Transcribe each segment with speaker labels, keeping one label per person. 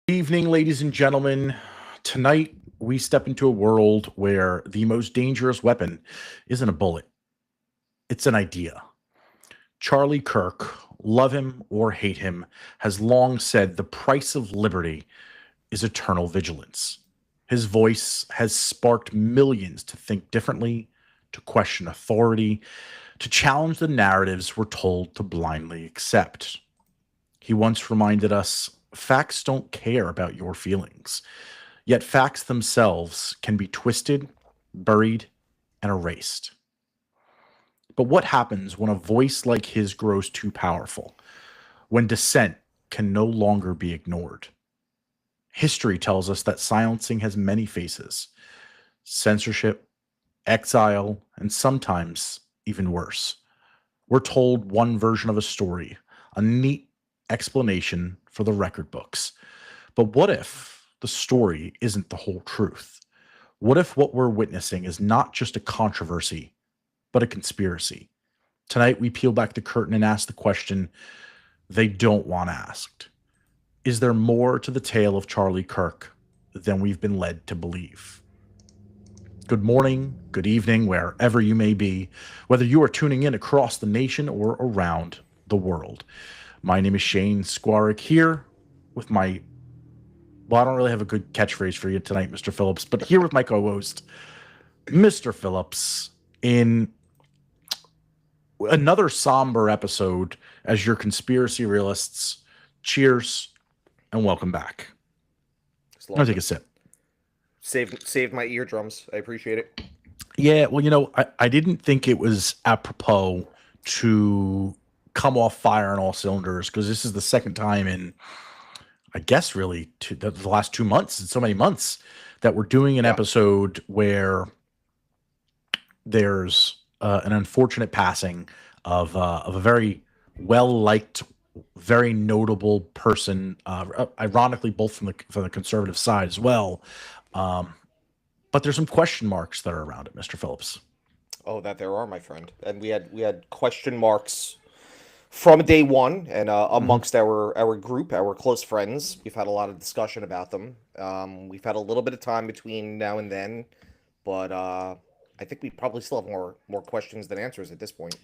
Speaker 1: Evening, ladies and gentlemen. Tonight, we step into a world where the most dangerous weapon isn't a bullet, it's an idea. Charlie Kirk, love him or hate him, has long said the price of liberty is eternal vigilance. His voice has sparked millions to think differently, to question authority, to challenge the narratives we're told to blindly accept. He once reminded us facts don't care about your feelings, yet facts themselves can be twisted, buried, and erased. But what happens when a voice like his grows too powerful? When dissent can no longer be ignored? History tells us that silencing has many faces: censorship, exile, and sometimes even worse. We're told one version of a story, a neat explanation for the record books. But what if the story isn't the whole truth? What if what we're witnessing is not just a controversy, but a conspiracy? Tonight, we peel back the curtain and ask the question they don't want asked. Is there more to the tale of Charlie Kirk than we've been led to believe? Good morning, good evening, wherever you may be, whether you are tuning in across the nation or around the world. My name is Shane Squarick here with my, well, I don't really have a good catchphrase for you tonight, Mr. Phillips, but here with my co-host, Mr. Phillips, in another somber episode as your conspiracy realists. Cheers and welcome back. I'll take a sip.
Speaker 2: Saved my eardrums. I appreciate it.
Speaker 1: Yeah, well, I didn't think it was apropos to come off fire on all cylinders because this is the second time in, I guess, really the last 2 months, in so many months, that we're doing an episode where there's an unfortunate passing of a very well-liked, very notable person, ironically, both from the conservative side as well. But there's some question marks that are around it, Mr. Phillips.
Speaker 2: Oh, that there are, my friend. And we had question marks from day one, and amongst our group, our close friends. We've had a lot of discussion about them. We've had a little bit of time between now and then, but I think we probably still have more questions than answers at this point.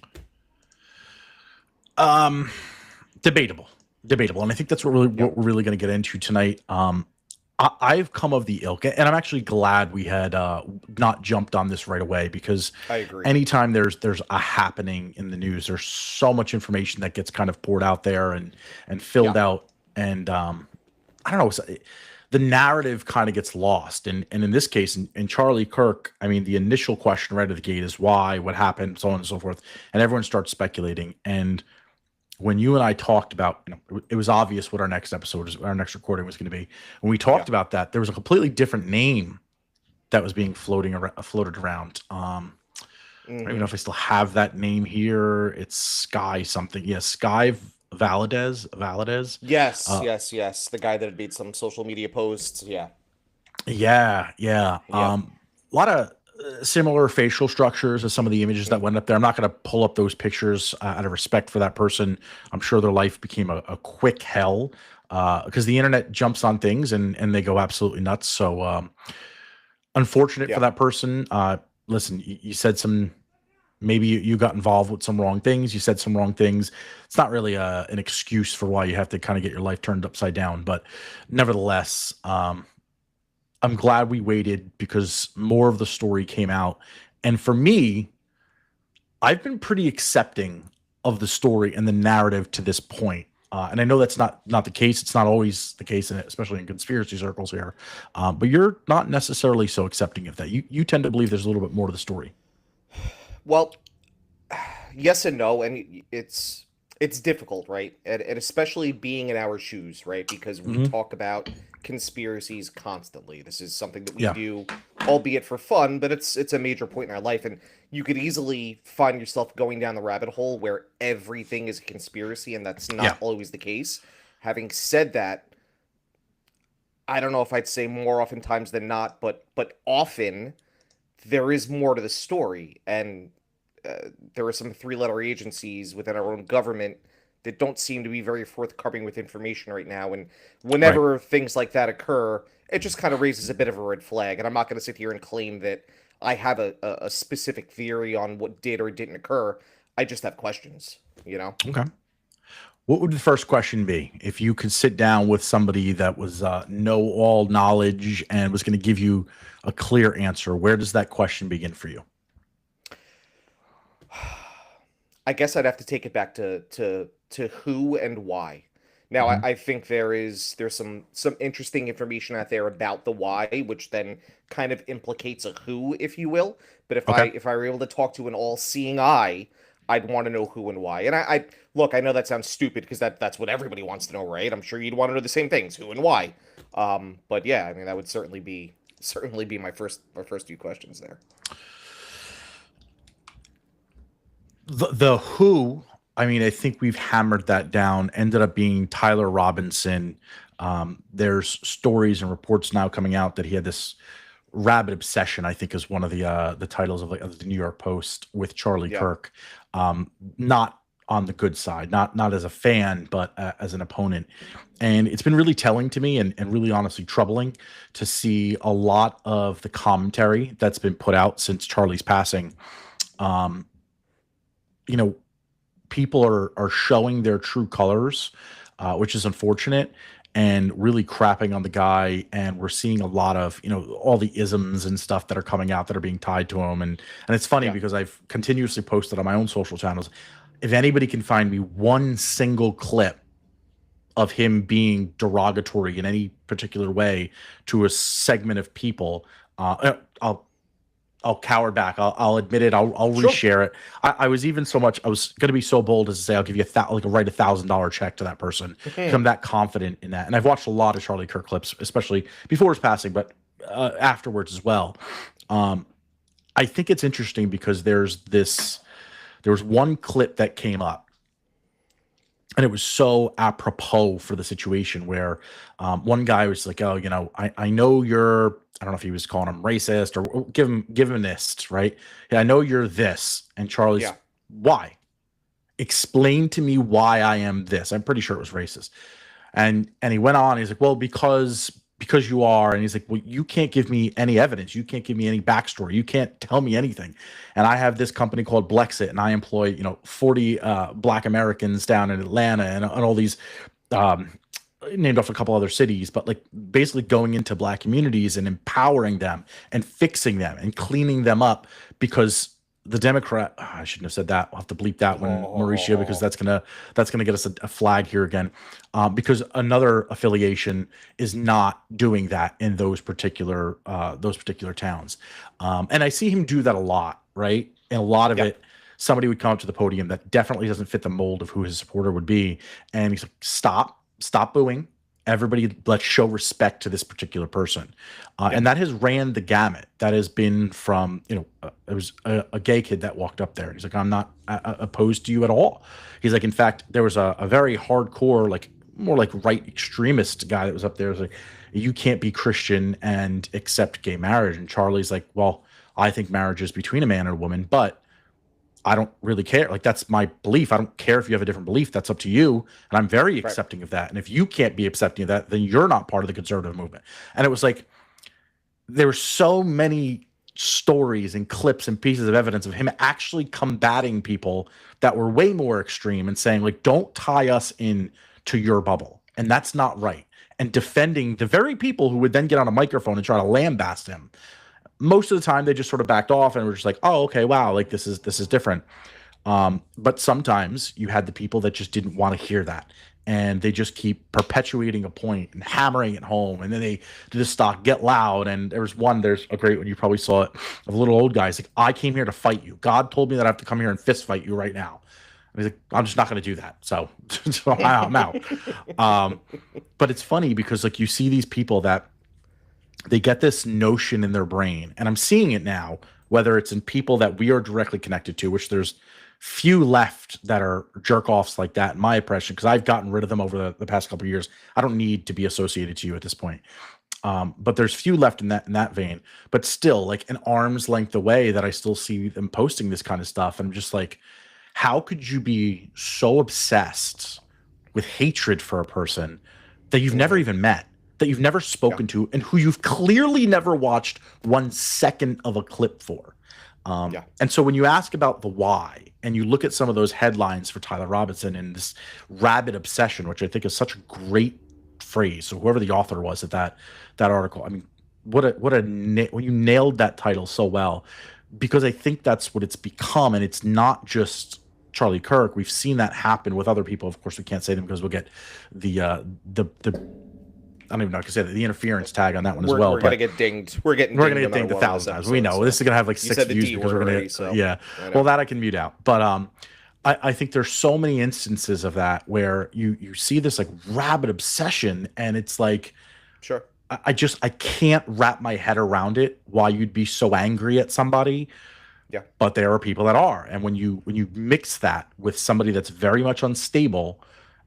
Speaker 1: Debatable, and I think that's what we're really going to get into tonight. I've come of the ilk, and I'm actually glad we had not jumped on this right away, because
Speaker 2: I agree.
Speaker 1: anytime there's a happening in the news, there's so much information that gets kind of poured out there and filled out, and I don't know, the narrative kind of gets lost. And in this case, in Charlie Kirk, I mean, the initial question right at the gate is why, what happened, so on and so forth, and everyone starts speculating. And when you and I talked about, it was obvious what our next recording was going to be. When we talked about that, there was a completely different name that was being floated around. I don't even know if I still have that name here. It's Sky something. Yes, Sky Valadez.
Speaker 2: Yes. The guy that had made some social media posts. Yeah.
Speaker 1: Yeah. A lot of similar facial structures as some of the images that went up there. I'm not going to pull up those pictures out of respect for that person. I'm sure their life became a quick hell because the internet jumps on things and they go absolutely nuts. So unfortunate for that person. Listen, you said maybe you got involved with some wrong things. You said some wrong things. It's not really an excuse for why you have to kind of get your life turned upside down. But nevertheless, I'm glad we waited because more of the story came out. And for me, I've been pretty accepting of the story and the narrative to this point. And I know that's not the case. It's not always the case, especially in conspiracy circles here. But you're not necessarily so accepting of that. You tend to believe there's a little bit more to the story.
Speaker 2: Well, yes and no, and it's difficult, right? And especially being in our shoes, right? Because we talk about conspiracies constantly. This is something that we do, albeit for fun, but it's a major point in our life, and you could easily find yourself going down the rabbit hole where everything is a conspiracy, and that's not always the case. Having said that, I don't know if I'd say more oftentimes than not, but often there is more to the story, and there are some three-letter agencies within our own government that don't seem to be very forthcoming with information right now. And
Speaker 1: Right.
Speaker 2: whenever things like that occur, it just kind of raises a bit of a red flag. And I'm not going to sit here and claim that I have a specific theory on what did or didn't occur. I just have questions, you know?
Speaker 1: Okay. What would the first question be if you could sit down with somebody that was know all knowledge and was going to give you a clear answer? Where does that question begin for you?
Speaker 2: I guess I'd have to take it back to who and why. Now,
Speaker 1: Hmm.
Speaker 2: I think there's some interesting information out there about the why, which then kind of implicates a who, if you will. But
Speaker 1: Okay.
Speaker 2: if I were able to talk to an all-seeing eye, I'd want to know who and why. And I look, I know that sounds stupid because that's what everybody wants to know, right? I'm sure you'd want to know the same things, who and why. But yeah, I mean that would certainly be my first few questions there.
Speaker 1: The who, I mean, I think we've hammered that down. Ended up being Tyler Robinson. There's stories and reports now coming out that he had this rabid obsession, I think is one of the titles of the New York Post, with Charlie
Speaker 2: Yeah,
Speaker 1: Kirk. Not on the good side, not as a fan, but as an opponent. And it's been really telling to me, and really honestly troubling to see a lot of the commentary that's been put out since Charlie's passing. Um, you know, people are showing their true colors, which is unfortunate, and really crapping on the guy. And we're seeing a lot of all the isms and stuff that are coming out that are being tied to him. And it's funny
Speaker 2: yeah,
Speaker 1: because I've continuously posted on my own social channels. If anybody can find me one single clip of him being derogatory in any particular way to a segment of people, I'll cower back. I'll admit it. I'll
Speaker 2: sure.
Speaker 1: reshare it. I was even so much. I was going to be so bold as to say I'll give you write $1,000 check to that person because I'm that confident in that. And I've watched a lot of Charlie Kirk clips, especially before his passing, but afterwards as well. Um, I think it's interesting because there was one clip that came up, and it was so apropos for the situation where one guy was like, "Oh, I know you're." I don't know if he was calling him racist or give him this, right? "Yeah, I know you're this," and Charlie's,
Speaker 2: Yeah,
Speaker 1: "Why? Explain to me why I am this." I'm pretty sure it was racist. And he went on. He's like, "Well, because you are." And he's like, "Well, you can't give me any evidence. You can't give me any backstory. You can't tell me anything. And I have this company called Blexit, and I employ 40 Black Americans down in Atlanta, and all these." Um, Named off a couple other cities, but like basically going into Black communities and empowering them and fixing them and cleaning them up, because the Democrat, I shouldn't have said that. I'll have to bleep that one, Mauricio, because that's gonna get us a flag here again, because another affiliation is not doing that in those particular towns, and I see him do that a lot, right? And a lot of
Speaker 2: yeah.
Speaker 1: it, somebody would come up to the podium that definitely doesn't fit the mold of who his supporter would be, and he's like, stop booing. Everybody, let's show respect to this particular person.
Speaker 2: Yeah.
Speaker 1: And that has ran the gamut. That has been from, it was a gay kid that walked up there. And he's like, "I'm not opposed to you at all." He's like, "In fact, there was a very hardcore, like more like right extremist guy that was up there. It was like, you can't be Christian and accept gay marriage." And Charlie's like, "Well, I think marriage is between a man and a woman, but I don't really care. Like, that's my belief. I don't care if you have a different belief. That's up to you. And I'm very
Speaker 2: Right.
Speaker 1: accepting of that. And if you can't be accepting of that, then you're not part of the conservative movement." And it was like, there were so many stories and clips and pieces of evidence of him actually combating people that were way more extreme and saying, like, "Don't tie us in to your bubble. And that's not right." And defending the very people who would then get on a microphone and try to lambaste him. Most of the time, they just sort of backed off and were just like, "Oh, okay, wow, like this is different." But sometimes you had the people that just didn't want to hear that. And they just keep perpetuating a point and hammering it home. And then they do the stock get loud. And there's a great one, you probably saw it, of a little old guy. He's like, "I came here to fight you. God told me that I have to come here and fist fight you right now." And he's like, "I'm just not going to do that." So, so I'm out. Um, but it's funny because like you see these people that they get this notion in their brain, and I'm seeing it now, whether it's in people that we are directly connected to, which there's few left that are jerk offs like that, in my impression, because I've gotten rid of them over the past couple of years. I don't need to be associated to you at this point. But there's few left in that vein, but still like an arm's length away that I still see them posting this kind of stuff. And I'm just like, How could you be so obsessed with hatred for a person that you've never
Speaker 2: Hmm.
Speaker 1: even met, that you've never
Speaker 2: Yeah.
Speaker 1: spoken to, and who you've clearly never watched 1 second of a clip for?
Speaker 2: Yeah.
Speaker 1: And so when you ask about the why, and you look at some of those headlines for Tyler Robinson and this rabid obsession, which I think is such a great phrase. So whoever the author was at that article, I mean, when you nailed that title so well, because I think that's what it's become, and it's not just Charlie Kirk. We've seen that happen with other people. Of course, we can't say them because we'll get the I don't even know how to say that, the interference tag on that one as well.
Speaker 2: We're gonna
Speaker 1: But
Speaker 2: get dinged. We're getting
Speaker 1: we're
Speaker 2: dinged
Speaker 1: gonna
Speaker 2: no
Speaker 1: get
Speaker 2: matter
Speaker 1: dinged a
Speaker 2: what on this
Speaker 1: thousand times. We
Speaker 2: episode.
Speaker 1: know
Speaker 2: So
Speaker 1: this is gonna have like
Speaker 2: you
Speaker 1: 6
Speaker 2: said the
Speaker 1: views
Speaker 2: D
Speaker 1: because
Speaker 2: word
Speaker 1: we're gonna
Speaker 2: already. So
Speaker 1: yeah.
Speaker 2: I
Speaker 1: Well,
Speaker 2: know.
Speaker 1: that I can mute out. But I think there's so many instances of that where you see this like rabid obsession, and it's like
Speaker 2: Sure.
Speaker 1: I can't wrap my head around it why you'd be so angry at somebody,
Speaker 2: Yeah.
Speaker 1: but there are people that are. And when you mix that with somebody that's very much unstable,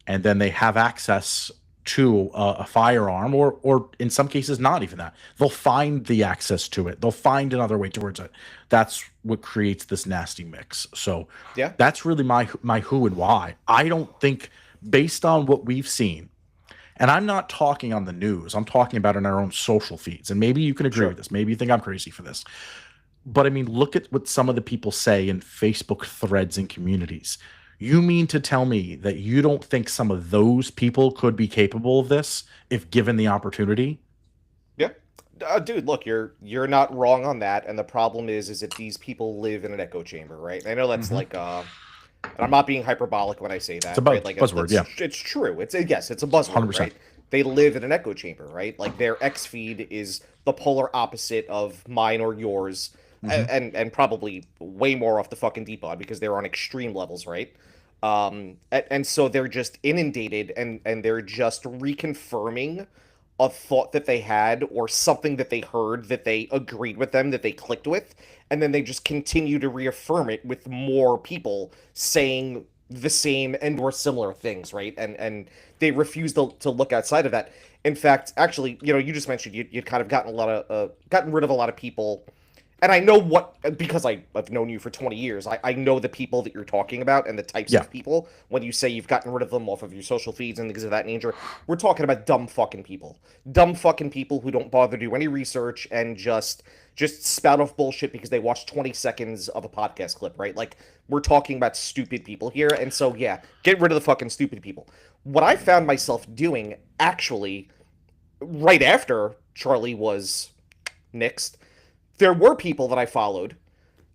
Speaker 1: and then they have access to a firearm, or in some cases not even that, they'll find the access to it, they'll find another way towards it. That's what creates this nasty mix. So
Speaker 2: Yeah.
Speaker 1: that's really my who and why. I don't think, based on what we've seen, and I'm not talking on the news, I'm talking about in our own social feeds, and maybe you can agree with
Speaker 2: Sure.
Speaker 1: this, maybe you think I'm crazy for this, but I mean, look at what some of the people say in Facebook threads and communities. You mean to tell me that you don't think some of those people could be capable of this if given the opportunity?
Speaker 2: Yeah. Dude, look, you're not wrong on that. And the problem is that these people live in an echo chamber, right? And I know that's
Speaker 1: Hmm.
Speaker 2: like and I'm not being hyperbolic when I say
Speaker 1: It's a
Speaker 2: that, right? Like
Speaker 1: buzzword, yeah,
Speaker 2: it's true. It's a, yes, it's a buzzword,
Speaker 1: 100%.
Speaker 2: right? They live in an echo chamber, right? Like their X feed is the polar opposite of mine or yours,
Speaker 1: Hmm.
Speaker 2: and probably way more off the fucking deep end because they're on extreme levels, right? And so they're just inundated, and they're just reconfirming a thought that they had or something that they heard that they agreed with them, that they clicked with, and then they just continue to reaffirm it with more people saying the same and or similar things, right? And they refuse to look outside of that. In fact, actually, you just mentioned you'd kind of gotten rid of a lot of people, and I know what, because I've known you for 20 years. I know the people that you're talking about and the types
Speaker 1: Yeah.
Speaker 2: of people. When you say you've gotten rid of them off of your social feeds and things of that nature, we're talking about dumb fucking people. Dumb fucking people who don't bother to do any research and just spout off bullshit because they watched 20 seconds of a podcast clip, right? Like, we're talking about stupid people here. And so, yeah, get rid of the fucking stupid people. What I found myself doing, actually, right after Charlie was nixed, there were people that I followed,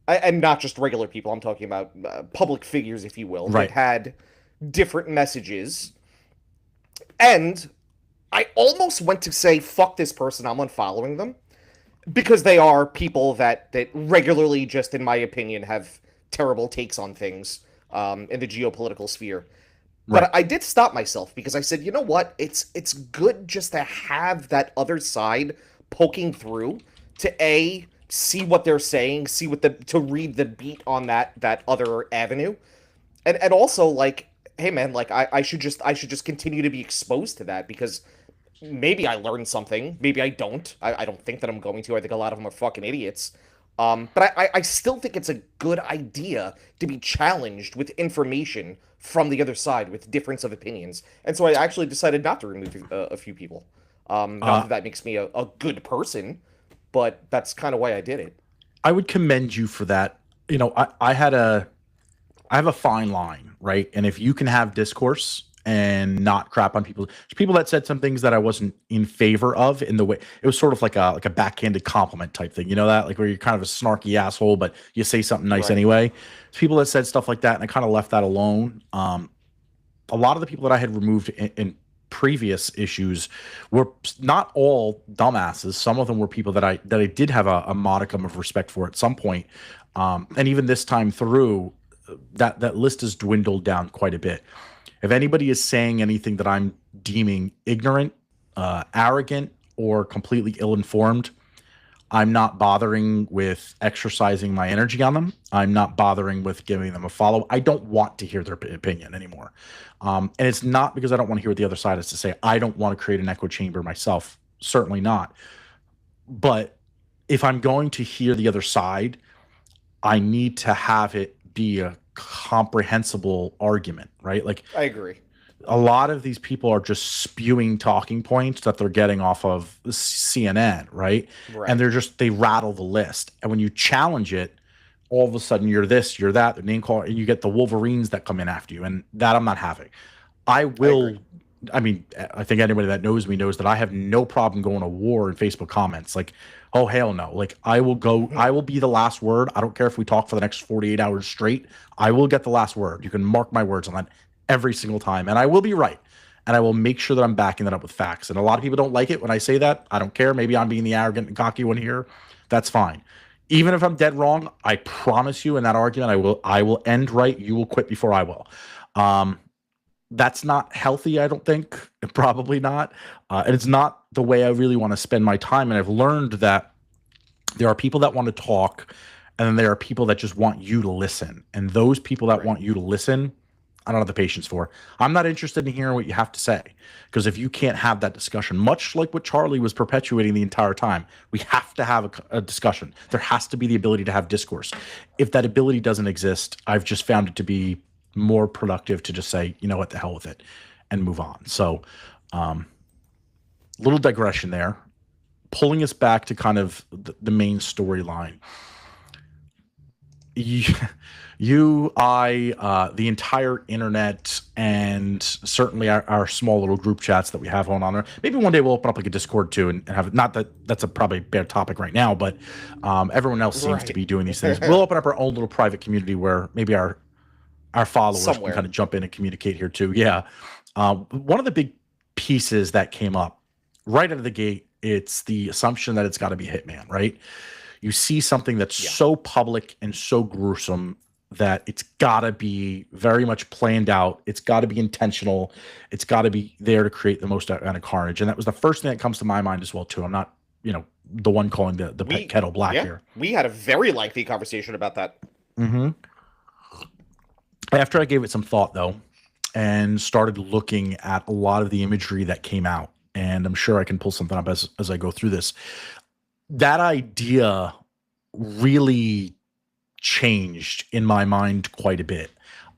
Speaker 2: and not just regular people. I'm talking about public figures, if you will, that
Speaker 1: Right.
Speaker 2: had different messages. And I almost went to say, "Fuck this person," I'm unfollowing them because they are people that regularly, just in my opinion, have terrible takes on things in the geopolitical sphere.
Speaker 1: Right.
Speaker 2: But I did stop myself because I said, you know what? It's good just to have that other side poking through to see what they're saying, see what the to read the beat on that other avenue, and also like, hey man, like I should just continue to be exposed to that because maybe I learned something, maybe I don't. I don't think that I'm going to. I think a lot of them are fucking idiots. But I still think it's a good idea to be challenged with information from the other side with difference of opinions. And so I actually decided not to remove a few people. Not
Speaker 1: Uh,
Speaker 2: that that makes me a good person, but that's kind of why I did it.
Speaker 1: I would commend you for that. I have a fine line, right? And if you can have discourse and not crap on people, there's people that said some things that I wasn't in favor of, in the way it was sort of like a backhanded compliment type thing, that, like, where you're kind of a snarky asshole, but you say something nice
Speaker 2: Right.
Speaker 1: anyway. There's people that said stuff like that, and I kind of left that alone. A lot of the people that I had removed in previous issues were not all dumbasses. Some of them were people that I did have a modicum of respect for at some point. And even this time through, that list has dwindled down quite a bit. If anybody is saying anything that I'm deeming ignorant, arrogant, or completely ill-informed, I'm not bothering with exercising my energy on them. I'm not bothering with giving them a follow. I don't want to hear their opinion anymore. And it's not because I don't want to hear what the other side has to say. I don't want to create an echo chamber myself. Certainly not. But if I'm going to hear the other side, I need to have it be a comprehensible argument, right? Like
Speaker 2: I agree.
Speaker 1: a lot of these people are just spewing talking points that they're getting off of CNN, right? And
Speaker 2: Right.
Speaker 1: they rattle the list. And when you challenge it, all of a sudden you're this, you're that, the name call, and you get the Wolverines that come in after you. And that I'm not having. I
Speaker 2: I agree.
Speaker 1: will, I mean, I think anybody that knows me knows that I have no problem going to war in Facebook comments. Like, oh, hell no. Like, I will be the last word. I don't care if we talk for the next 48 hours straight. I will get the last word. You can mark my words on that every single time. And I will be right. And I will make sure that I'm backing that up with facts. And a lot of people don't like it when I say that. I don't care. Maybe I'm being the arrogant and cocky one here. That's fine. Even if I'm dead wrong, I promise you in that argument, I will end right. You will quit before I will. Um, that's not healthy, I don't think. Probably not. And it's not the way I really want to spend my time. And I've learned that there are people that want to talk, and then there are people that just want you to listen. And those people that
Speaker 2: Right.
Speaker 1: want you to listen, I don't have the patience for. I'm not interested in hearing what you have to say, because if you can't have that discussion, much like what Charlie was perpetuating the entire time, we have to have a discussion. There has to be the ability to have discourse. If that ability doesn't exist, I've just found it to be more productive to just say, you know what, the hell with it, and move on. So, little digression there, pulling us back to kind of the main storyline. The entire internet, and certainly our small little group chats that we have on there. Maybe one day we'll open up like a Discord too, and have, not that that's a probably bad topic right now, but everyone else seems to
Speaker 2: Right.
Speaker 1: be doing these things. We'll open up our own little private community where maybe our followers can
Speaker 2: Somewhere.
Speaker 1: kind of jump in and communicate here too. Yeah. One of the big pieces that came up right out of the gate, it's the assumption that it's got to be Hitman, right? You see something that's
Speaker 2: Yeah.
Speaker 1: so public and so gruesome that it's got to be very much planned out. It's got to be intentional. It's got to be there to create the most amount of carnage. And that was the first thing that comes to my mind as well too. I'm not, the one calling the pet kettle black here.
Speaker 2: We had a very lengthy conversation about that.
Speaker 1: Mm-hmm. After I gave it some thought, though, and started looking at a lot of the imagery that came out, and I'm sure I can pull something up as I go through this, that idea really changed in my mind quite a bit.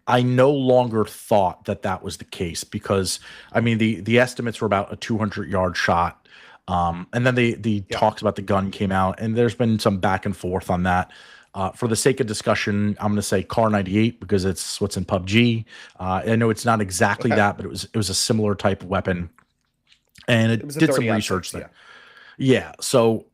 Speaker 1: I no longer thought that that was the case, because, I mean, the estimates were about a 200-yard shot. And then the talks about the gun came out, and there's been some back and forth on that. For the sake of discussion, I'm going to say Car 98 because it's what's in PUBG. I know it's not exactly that, but it was a similar type of weapon, and it
Speaker 2: was a
Speaker 1: did some
Speaker 2: 30
Speaker 1: research
Speaker 2: there.
Speaker 1: there. Yeah. So,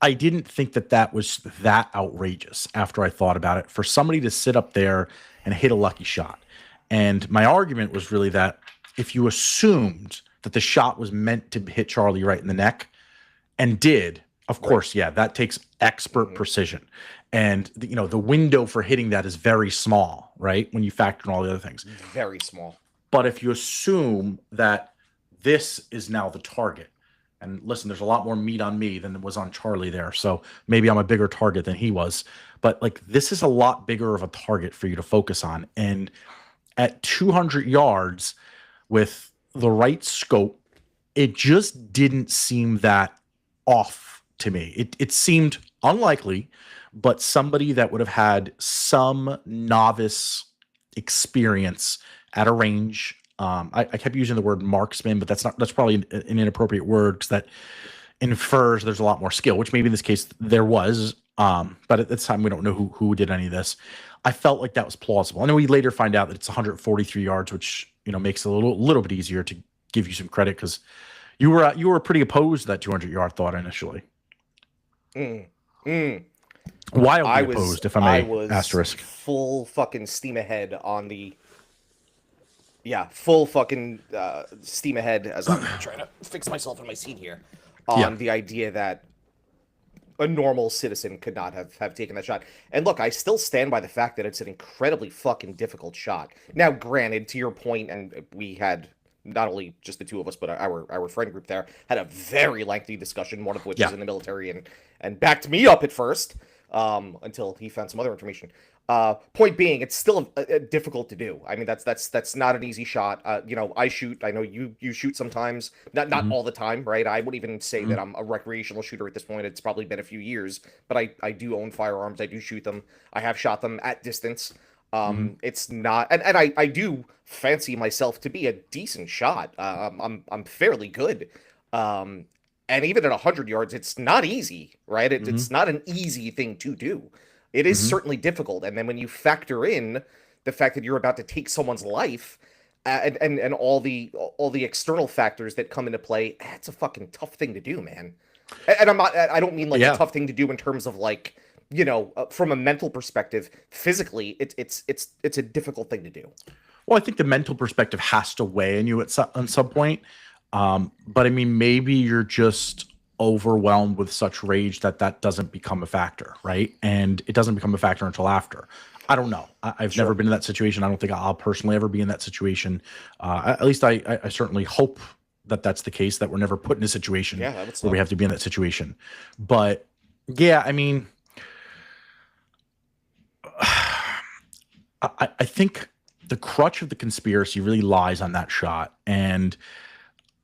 Speaker 1: I didn't think that was that outrageous after I thought about it, for somebody to sit up there and hit a lucky shot. And my argument was really that if you assumed that the shot was meant to hit Charlie right in the neck, and did, of course, yeah, that takes expert precision. And the window for hitting that is very small, right? When you factor in all the other things.
Speaker 2: Very small.
Speaker 1: But if you assume that this is now the target, and listen, there's a lot more meat on me than was on Charlie there. So maybe I'm a bigger target than he was. But like, this is a lot bigger of a target for you to focus on. And at 200 yards with the right scope, it just didn't seem that off to me. It seemed unlikely, but somebody that would have had some novice experience at a range. I kept using the word marksman, but that's probably an inappropriate word, because that infers there's a lot more skill, which maybe in this case there was. But at this time we don't know who did any of this. I felt like that was plausible. And then we later find out that it's 143 yards, which makes it a little bit easier to give you some credit, because you were pretty opposed to that 200-yard thought initially. Wildly opposed, if I may, asterisk.
Speaker 2: Full fucking steam ahead on the. Yeah, full fucking steam ahead as I'm trying to fix myself in my seat here on the idea that a normal citizen could not have taken that shot. And look, I still stand by the fact that it's an incredibly fucking difficult shot. Now, granted, to your point, and we had not only just the two of us, but our friend group there had a very lengthy discussion, one of which is in the military and backed me up at first, until he found some other information. Point being, it's still difficult to do. I mean, that's not an easy shot. I shoot. I know you shoot sometimes, not
Speaker 1: Hmm.
Speaker 2: all the time, right? I wouldn't even say
Speaker 1: Hmm.
Speaker 2: that I'm a recreational shooter at this point. It's probably been a few years, but I do own firearms. I do shoot them. I have shot them at distance.
Speaker 1: Hmm.
Speaker 2: It's not, and I do fancy myself to be a decent shot. I'm fairly good. Um, and even at 100 yards, it's not easy, right?
Speaker 1: Hmm.
Speaker 2: It's not an easy thing to do. It is
Speaker 1: Hmm.
Speaker 2: certainly difficult. And then when you factor in the fact that you're about to take someone's life, and all the external factors that come into play, it's a fucking tough thing to do, man. And I don't mean like a
Speaker 1: Yeah.
Speaker 2: tough thing to do in terms of like, from a mental perspective. Physically, it's a difficult thing to do.
Speaker 1: Well, I think the mental perspective has to weigh in you on some point. But I mean, maybe you're just overwhelmed with such rage that that doesn't become a factor, right? And it doesn't become a factor until after. I don't know. I've never
Speaker 2: Sure.
Speaker 1: been in that situation. I don't think I'll personally ever be in that situation. At least I certainly hope that that's the case, that we're never put in a situation
Speaker 2: Yeah, that would
Speaker 1: where we
Speaker 2: suck.
Speaker 1: have to be in that situation. But yeah, I mean, I think the crutch of the conspiracy really lies on that shot. And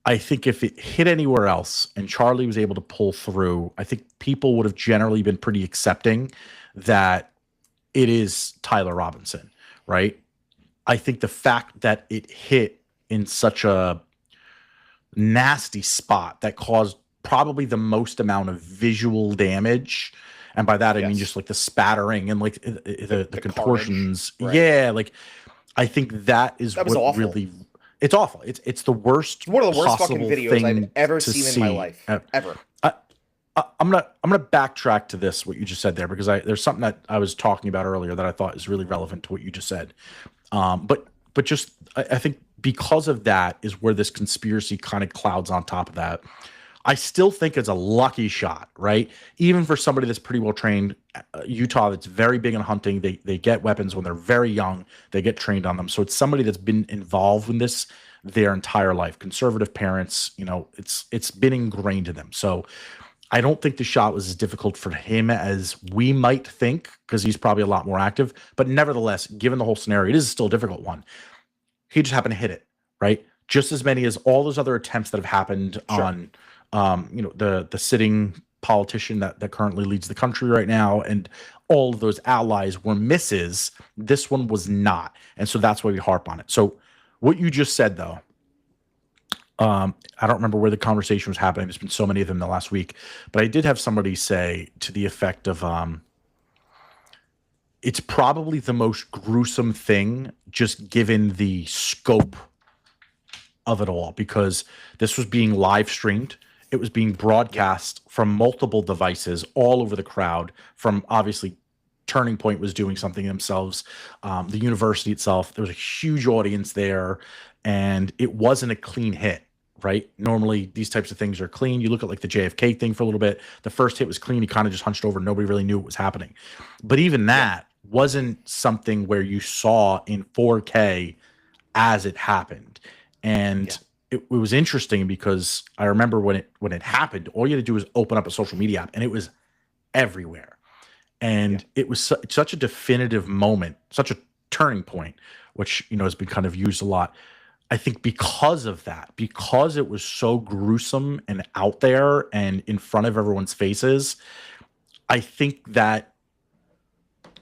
Speaker 1: I think if it hit anywhere else and Charlie was able to pull through, I think people would have generally been pretty accepting that it is Tyler Robinson, right? I think the fact that it hit in such a nasty spot that caused probably the most amount of visual damage, and by that I mean just
Speaker 2: Yes.
Speaker 1: like the spattering and like the
Speaker 2: The carnage.
Speaker 1: contortions.
Speaker 2: Right.
Speaker 1: Yeah, like I think that is
Speaker 2: That was
Speaker 1: what
Speaker 2: awful.
Speaker 1: really, it's awful. It's the worst
Speaker 2: It's one of the worst fucking
Speaker 1: possible
Speaker 2: videos I've
Speaker 1: thing
Speaker 2: ever
Speaker 1: to
Speaker 2: seen in my
Speaker 1: see.
Speaker 2: life. Ever.
Speaker 1: I, I'm gonna backtrack to this what you just said there, because there's something that I was talking about earlier that I thought is really relevant to what you just said. But just I think because of that is where this conspiracy kind of clouds on top of that. I still think it's a lucky shot, right? Even for somebody that's pretty well trained, Utah that's very big in hunting, they get weapons when they're very young. They get trained on them, so it's somebody that's been involved in this their entire life. Conservative parents, it's been ingrained in them. So I don't think the shot was as difficult for him as we might think, because he's probably a lot more active. But nevertheless, given the whole scenario, it is still a difficult one. He just happened to hit it, right? Just as many as all those other attempts that have happened
Speaker 2: Sure.
Speaker 1: on, the sitting politician that currently leads the country right now, and all of those allies were misses. This one was not, and so that's why we harp on it. So, what you just said, though, I don't remember where the conversation was happening. There's been so many of them in the last week, but I did have somebody say to the effect of, it's probably the most gruesome thing, just given the scope of it all, because this was being live streamed. It was being
Speaker 2: Yep.
Speaker 1: broadcast from multiple devices all over the crowd. From obviously, Turning Point was doing something themselves. The university itself, there was a huge audience there, and it wasn't a clean hit. Right? Normally, these types of things are clean. You look at like the JFK thing for a little bit. The first hit was clean. He kind of just hunched over. Nobody really knew what was happening. But even
Speaker 2: Yeah.
Speaker 1: that wasn't something where you saw in 4K as it happened.
Speaker 2: Yeah.
Speaker 1: And it was interesting because I remember when it happened, all you had to do was open up a social media app and it was everywhere.
Speaker 2: Yeah.
Speaker 1: And it was such a definitive moment, such a turning point, which has been kind of used a lot. I think because of that, because it was so gruesome and out there and in front of everyone's faces, I think that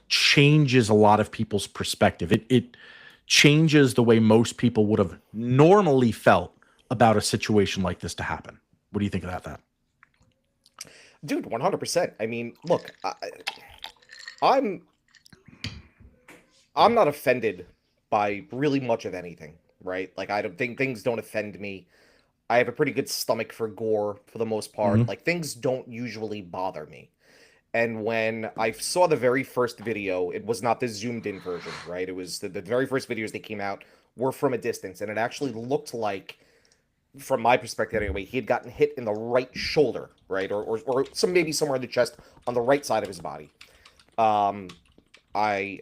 Speaker 1: changes a lot of people's perspective. It changes the way most people would have normally felt about a situation like this to happen. What do you think about that?
Speaker 2: Dude, 100%. I mean, look, I'm I'm not offended by really much of anything, right? Like I don't think things don't offend me. I have a pretty good stomach for gore for the most part.
Speaker 1: Hmm.
Speaker 2: Like things don't usually bother me. And when I saw the very first video, it was not the zoomed in version, right? It was the very first videos that came out were from a distance, and it actually looked like, from my perspective anyway, he had gotten hit in the right shoulder, right? Or some maybe somewhere in the chest on the right side of his body. Um, I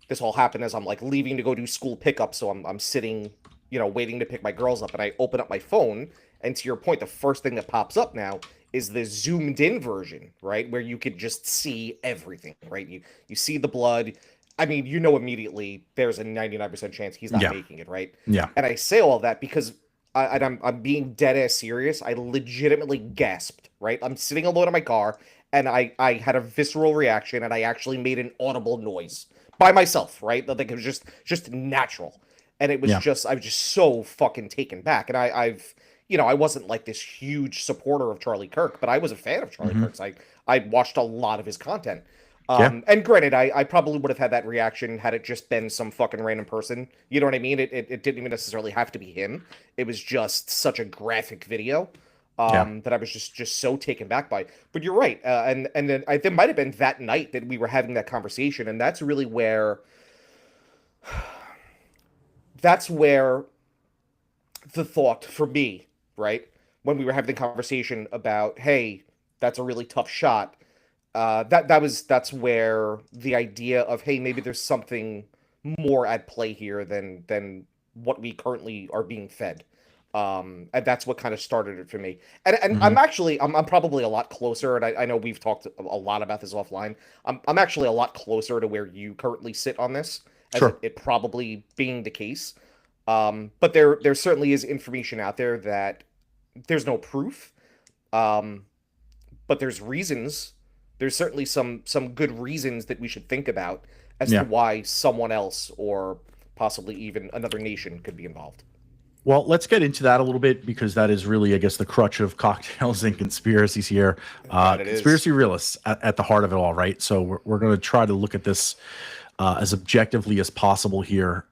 Speaker 2: this all happened as I'm like leaving to go do school pickup, so I'm sitting, waiting to pick my girls up, and I open up my phone, and to your point, the first thing that pops up now is the zoomed in version, right, where you could just see everything, right? You see the blood, I mean, you know, immediately there's a 99% chance he's not
Speaker 1: Yeah.
Speaker 2: making it, right?
Speaker 1: Yeah.
Speaker 2: And I say all that because I'm being dead ass serious. I legitimately gasped, right? I'm sitting alone in my car, and I had a visceral reaction, and I actually made an audible noise by myself, right? Like it was just natural, and it was
Speaker 1: Yeah.
Speaker 2: just I was just so fucking taken back. And I've I wasn't like this huge supporter of Charlie Kirk, but I was a fan of Charlie
Speaker 1: Hmm.
Speaker 2: Kirk's. I watched a lot of his content.
Speaker 1: Yeah.
Speaker 2: And granted, I probably would have had that reaction had it just been some fucking random person. You know what I mean? It didn't even necessarily have to be him. It was just such a graphic video
Speaker 1: Yeah.
Speaker 2: that I was just so taken back by. But you're right, and then there might have been that night that we were having that conversation, and that's where the thought for me, right, when we were having the conversation about, hey, that's a really tough shot. That's where the idea of, hey, maybe there's something more at play here than what we currently are being fed. And that's what kind of started it for me. And
Speaker 1: Hmm.
Speaker 2: I'm probably a lot closer, and I know we've talked a lot about this offline. I'm actually a lot closer to where you currently sit on this, as
Speaker 1: Sure.
Speaker 2: it probably being the case. But there certainly is information out there that there's no proof. Um, but there's reasons. There's certainly some good reasons that we should think about as to
Speaker 1: Yeah.
Speaker 2: why someone else or possibly even another nation could be involved.
Speaker 1: Well, let's get into that a little bit because that is really, I guess, the crutch of cocktails and conspiracies here.
Speaker 2: That it is.
Speaker 1: Conspiracy realists at the heart of it all, right? So we're going to try to look at this as objectively as possible here.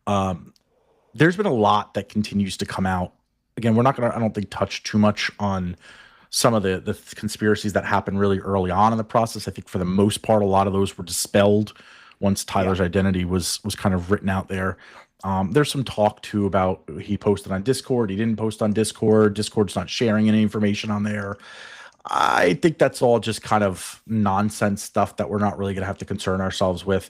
Speaker 1: There's been a lot that continues to come out. Again, we're not going to, I don't think, touch too much on some of the conspiracies that happened really early on in the process. I think for the most part, a lot of those were dispelled once
Speaker 2: Yeah.
Speaker 1: Tyler's identity was kind of written out there. There's some talk too about he posted on Discord. He didn't post on Discord. Discord's not sharing any information on there. I think that's all just kind of nonsense stuff that we're not really going to have to concern ourselves with.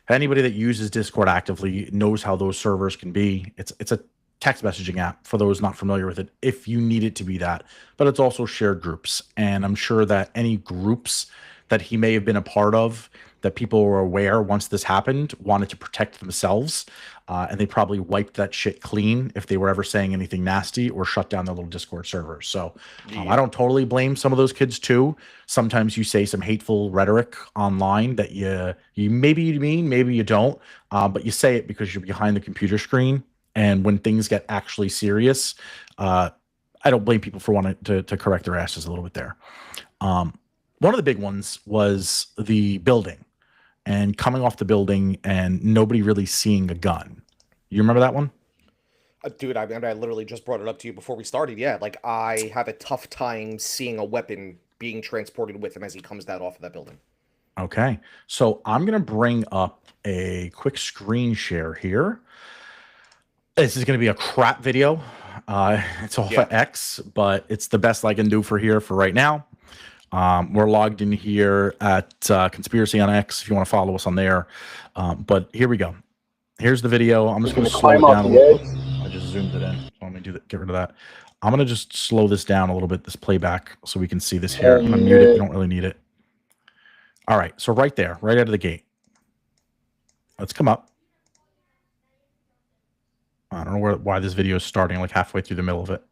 Speaker 1: Anybody that uses Discord actively knows how those servers can be. It's a text messaging app for those not familiar with it, if you need it to be that. But it's also shared groups, and I'm sure that any groups that he may have been a part of that people were aware once this happened wanted to protect themselves, and they probably wiped that shit clean if they were ever saying anything nasty or shut down their little Discord servers. So I
Speaker 2: Yeah.
Speaker 1: don't totally blame some of those kids too. Sometimes you say some hateful rhetoric online that you maybe you mean, maybe you don't, but you say it because you're behind the computer screen. And when things get actually serious, I don't blame people for wanting to correct their asses a little bit there. One of the big ones was the building and coming off the building and nobody really seeing a gun. You remember that one?
Speaker 2: Dude, I literally just brought it up to you before we started. Yeah, like I have a tough time seeing a weapon being transported with him as he comes down off of that building.
Speaker 1: Okay. So I'm going to bring up a quick screen share here. This is going to be a crap video. It's off
Speaker 2: Yeah.
Speaker 1: of X, but it's the best I can do for here for right now. We're logged in here at Conspiracy on X if you want to follow us on there. But here we go. Here's the video. I'm just going to slow it down a little bit. I just zoomed it in. So let me get rid of that. I'm going to just slow this down a little bit, this playback, so we can see this here. I'm going to mute it. We don't really need it. All right. So right there, right out of the gate. Let's come up. I don't know why this video is starting like halfway through the middle of it.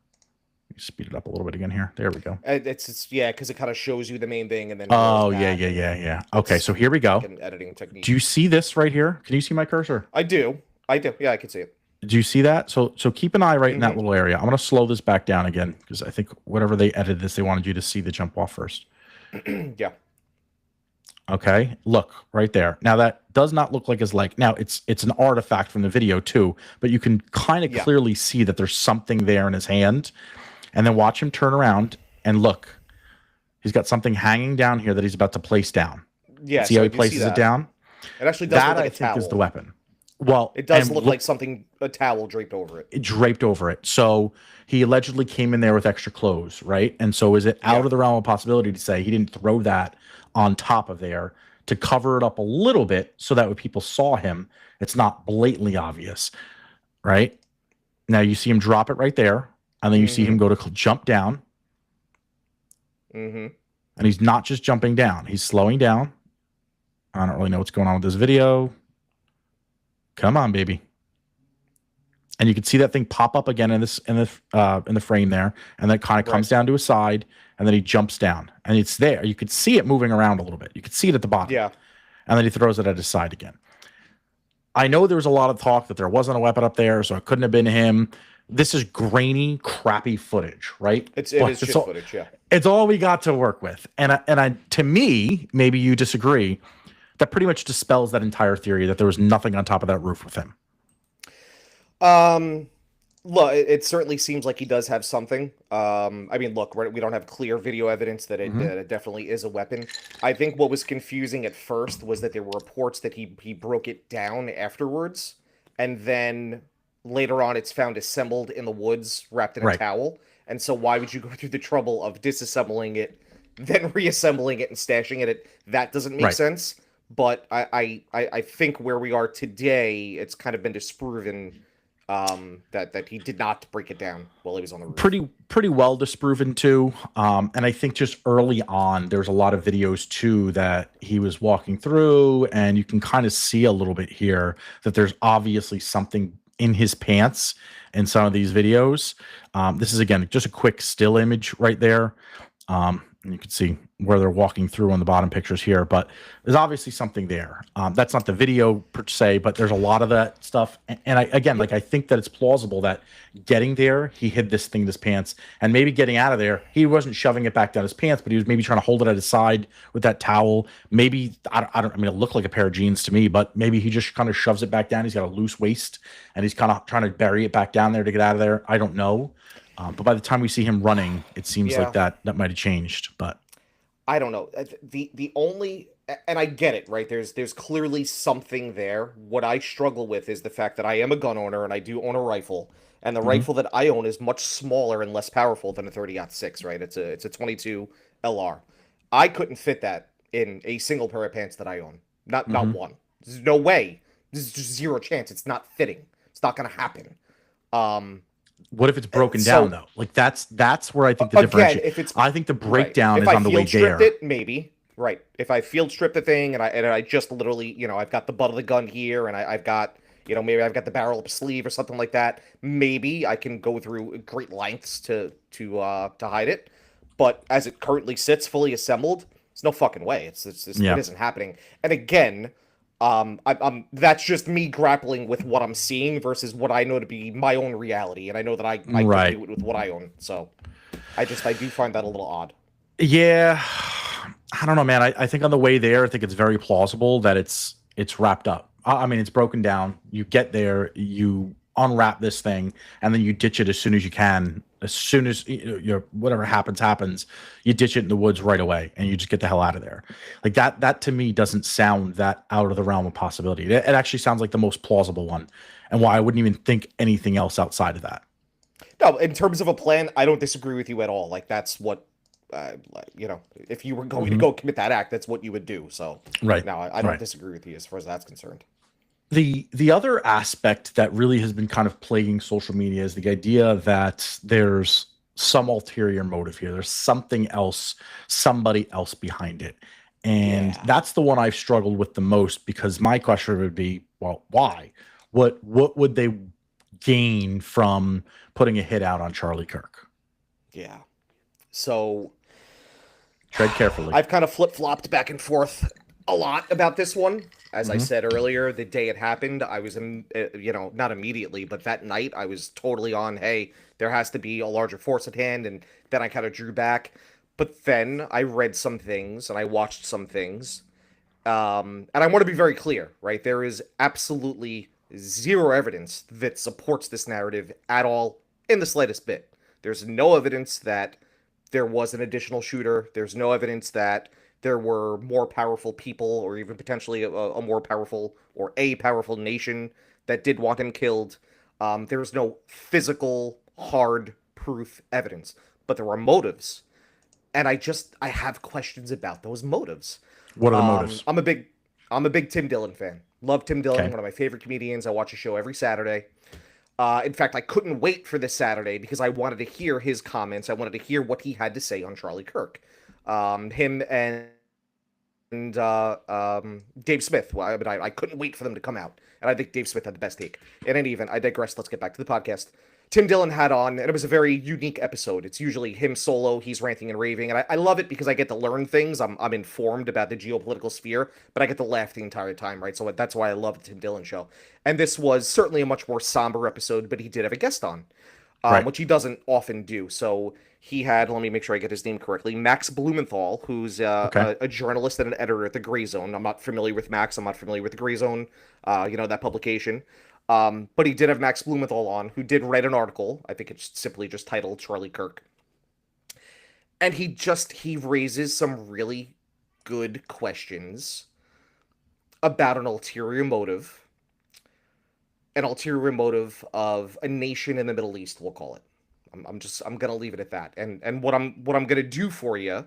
Speaker 1: Speed it up a little bit again here. There we go.
Speaker 2: It's yeah, because it kind of shows you the main thing and then.
Speaker 1: Oh, yeah. Okay, so here we go.
Speaker 2: Like an editing technique.
Speaker 1: Do you see this right here? Can you see my cursor?
Speaker 2: I do. Yeah, I can see it.
Speaker 1: Do you see that? So keep an eye right in that little area. I'm going to slow this back down again because I think whatever they edited this, they wanted you to see the jump off first.
Speaker 2: Yeah.
Speaker 1: Okay, look right there. Now that does not look like his leg. Now it's an artifact from the video too, but you can kind of clearly see that there's something there in his hand. And then watch him turn around and look. He's got something hanging down here that he's about to place down.
Speaker 2: Yeah.
Speaker 1: See how he places it down?
Speaker 2: It actually does
Speaker 1: That
Speaker 2: look like
Speaker 1: I
Speaker 2: a
Speaker 1: think
Speaker 2: towel.
Speaker 1: is the weapon. Well,
Speaker 2: It does look like a towel draped over it.
Speaker 1: Draped over it. So he allegedly came in there with extra clothes, right? And so is it out of the realm of possibility to say he didn't throw that on top of there to cover it up a little bit so that when people saw him, it's not blatantly obvious, right? Now you see him drop it right there, and then you see him go to jump down. And he's not just jumping down. He's slowing down. I don't really know what's going on with this video. Come on, baby. And you can see that thing pop up again in the frame there, and then it kind of
Speaker 2: Right.
Speaker 1: comes down to his side, and then he jumps down, and it's there. You could see it moving around a little bit. You could see it at the bottom,
Speaker 2: Yeah.
Speaker 1: and then he throws it at his side again. I know there was a lot of talk that there wasn't a weapon up there, so it couldn't have been him. This is grainy, crappy footage, right?
Speaker 2: It is shit footage, yeah.
Speaker 1: It's all we got to work with, and to me, maybe you disagree. That pretty much dispels that entire theory that there was nothing on top of that roof with him.
Speaker 2: Look, it certainly seems like he does have something. I mean, look, we don't have clear video evidence that that it definitely is a weapon. I think what was confusing at first was that there were reports that he broke it down afterwards, and then later on it's found assembled in the woods, wrapped in a towel. And so why would you go through the trouble of disassembling it, then reassembling it and stashing it? That doesn't make sense. But I think where we are today, it's kind of been disproven that he did not break it down while he was on the roof.
Speaker 1: Pretty well disproven too. And I think just early on, there's a lot of videos too that he was walking through, and you can kind of see a little bit here that there's obviously something in his pants in some of these videos. This is again just a quick still image right there. And you can see where they're walking through on the bottom pictures here, but there's obviously something there. That's not the video per se, but there's a lot of that stuff. And I think that it's plausible that getting there, he hid this thing in his pants, and maybe getting out of there, he wasn't shoving it back down his pants, but he was maybe trying to hold it at his side with that towel. Maybe, I mean, it looked like a pair of jeans to me, but maybe he just kind of shoves it back down. He's got a loose waist, and he's kind of trying to bury it back down there to get out of there. I don't know. But by the time we see him running, it seems like that might have changed. But
Speaker 2: I don't know. The only, and I get it, right? There's clearly something there. What I struggle with is the fact that I am a gun owner and I do own a rifle, and the rifle that I own is much smaller and less powerful than a 30-06, right? It's a 22 LR. I couldn't fit that in a single pair of pants that I own. Not one. There's no way. There's just zero chance. It's not fitting. It's not going to happen.
Speaker 1: What if it's broken down though? Like that's where I think the differentiation. I think the breakdown is on the way there.
Speaker 2: It, maybe right. If I field strip the thing and I just literally, I've got the butt of the gun here and I've got, maybe I've got the barrel up a sleeve or something like that. Maybe I can go through great lengths to hide it. But as it currently sits fully assembled, there's no fucking way. It isn't happening. And again, that's just me grappling with what I'm seeing versus what I know to be my own reality, and I know that I can do it with what I own. So I do find that a little odd.
Speaker 1: Yeah, I don't know, man. I think on the way there, I think it's very plausible that it's wrapped up. I mean, it's broken down. You get there, you unwrap this thing, and then you ditch it as soon as you can. As soon as whatever happens, you ditch it in the woods right away, and you just get the hell out of there. Like that to me doesn't sound that out of the realm of possibility. It actually sounds like the most plausible one, and why I wouldn't even think anything else outside of that.
Speaker 2: No, in terms of a plan, I don't disagree with you at all. Like that's what, if you were going to go commit that act, that's what you would do. So now I don't disagree with you as far as that's concerned.
Speaker 1: The other aspect that really has been kind of plaguing social media is the idea that there's some ulterior motive here. There's something else, somebody else behind it. And that's the one I've struggled with the most, because my question would be, well, why? What would they gain from putting a hit out on Charlie Kirk?
Speaker 2: Yeah. So
Speaker 1: tread carefully.
Speaker 2: I've kind of flip-flopped back and forth a lot about this one. As I said earlier, the day it happened, I was, not immediately, but that night I was totally on, hey, there has to be a larger force at hand, and then I kind of drew back. But then I read some things, and I watched some things, and I want to be very clear, right? There is absolutely zero evidence that supports this narrative at all in the slightest bit. There's no evidence that there was an additional shooter. There's no evidence that there were more powerful people, or even potentially a more powerful or a powerful nation that did want him killed. There's no physical, hard proof evidence, but there are motives. And I have questions about those motives.
Speaker 1: What are the motives?
Speaker 2: I'm a big Tim Dillon fan. Love Tim Dillon, one of my favorite comedians. I watch his show every Saturday. In fact, I couldn't wait for this Saturday because I wanted to hear his comments. I wanted to hear what he had to say on Charlie Kirk. Him and and Dave Smith. Well, I couldn't wait for them to come out, and I think Dave Smith had the best take. In any event, I digress. Let's get back to the podcast. Tim Dillon had on, and it was a very unique episode. It's usually him solo, he's ranting and raving, and I love it because I get to learn things. I'm informed about the geopolitical sphere, but I get to laugh the entire time, right? So that's why I love the Tim Dillon show. And this was certainly a much more somber episode, but he did have a guest on,
Speaker 1: Right.
Speaker 2: which he doesn't often do. So he had, let me make sure I get his name correctly, Max Blumenthal, who's
Speaker 1: Okay.
Speaker 2: a journalist and an editor at the Gray Zone. I'm not familiar with Max. I'm not familiar with the Gray Zone, that publication. But he did have Max Blumenthal on, who did write an article. I think it's simply just titled Charlie Kirk. And he raises some really good questions about an ulterior motive of a nation in the Middle East, we'll call it. I'm gonna leave it at that. And what I'm gonna do for you,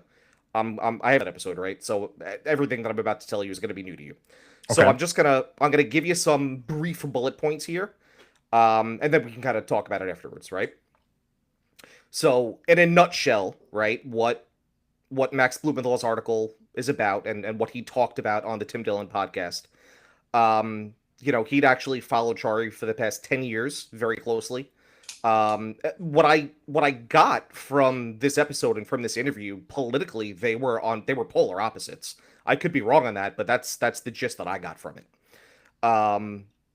Speaker 2: I have that episode, right? So everything that I'm about to tell you is gonna be new to you. So
Speaker 1: Okay.
Speaker 2: I'm gonna give you some brief bullet points here, and then we can kind of talk about it afterwards, right? So in a nutshell, right, what Max Blumenthal's article is about, and what he talked about on the Tim Dillon podcast. He'd actually followed Charlie for the past 10 years very closely. What I got from this episode and from this interview politically, they were polar opposites. I could be wrong on that, but that's the gist that I got from it.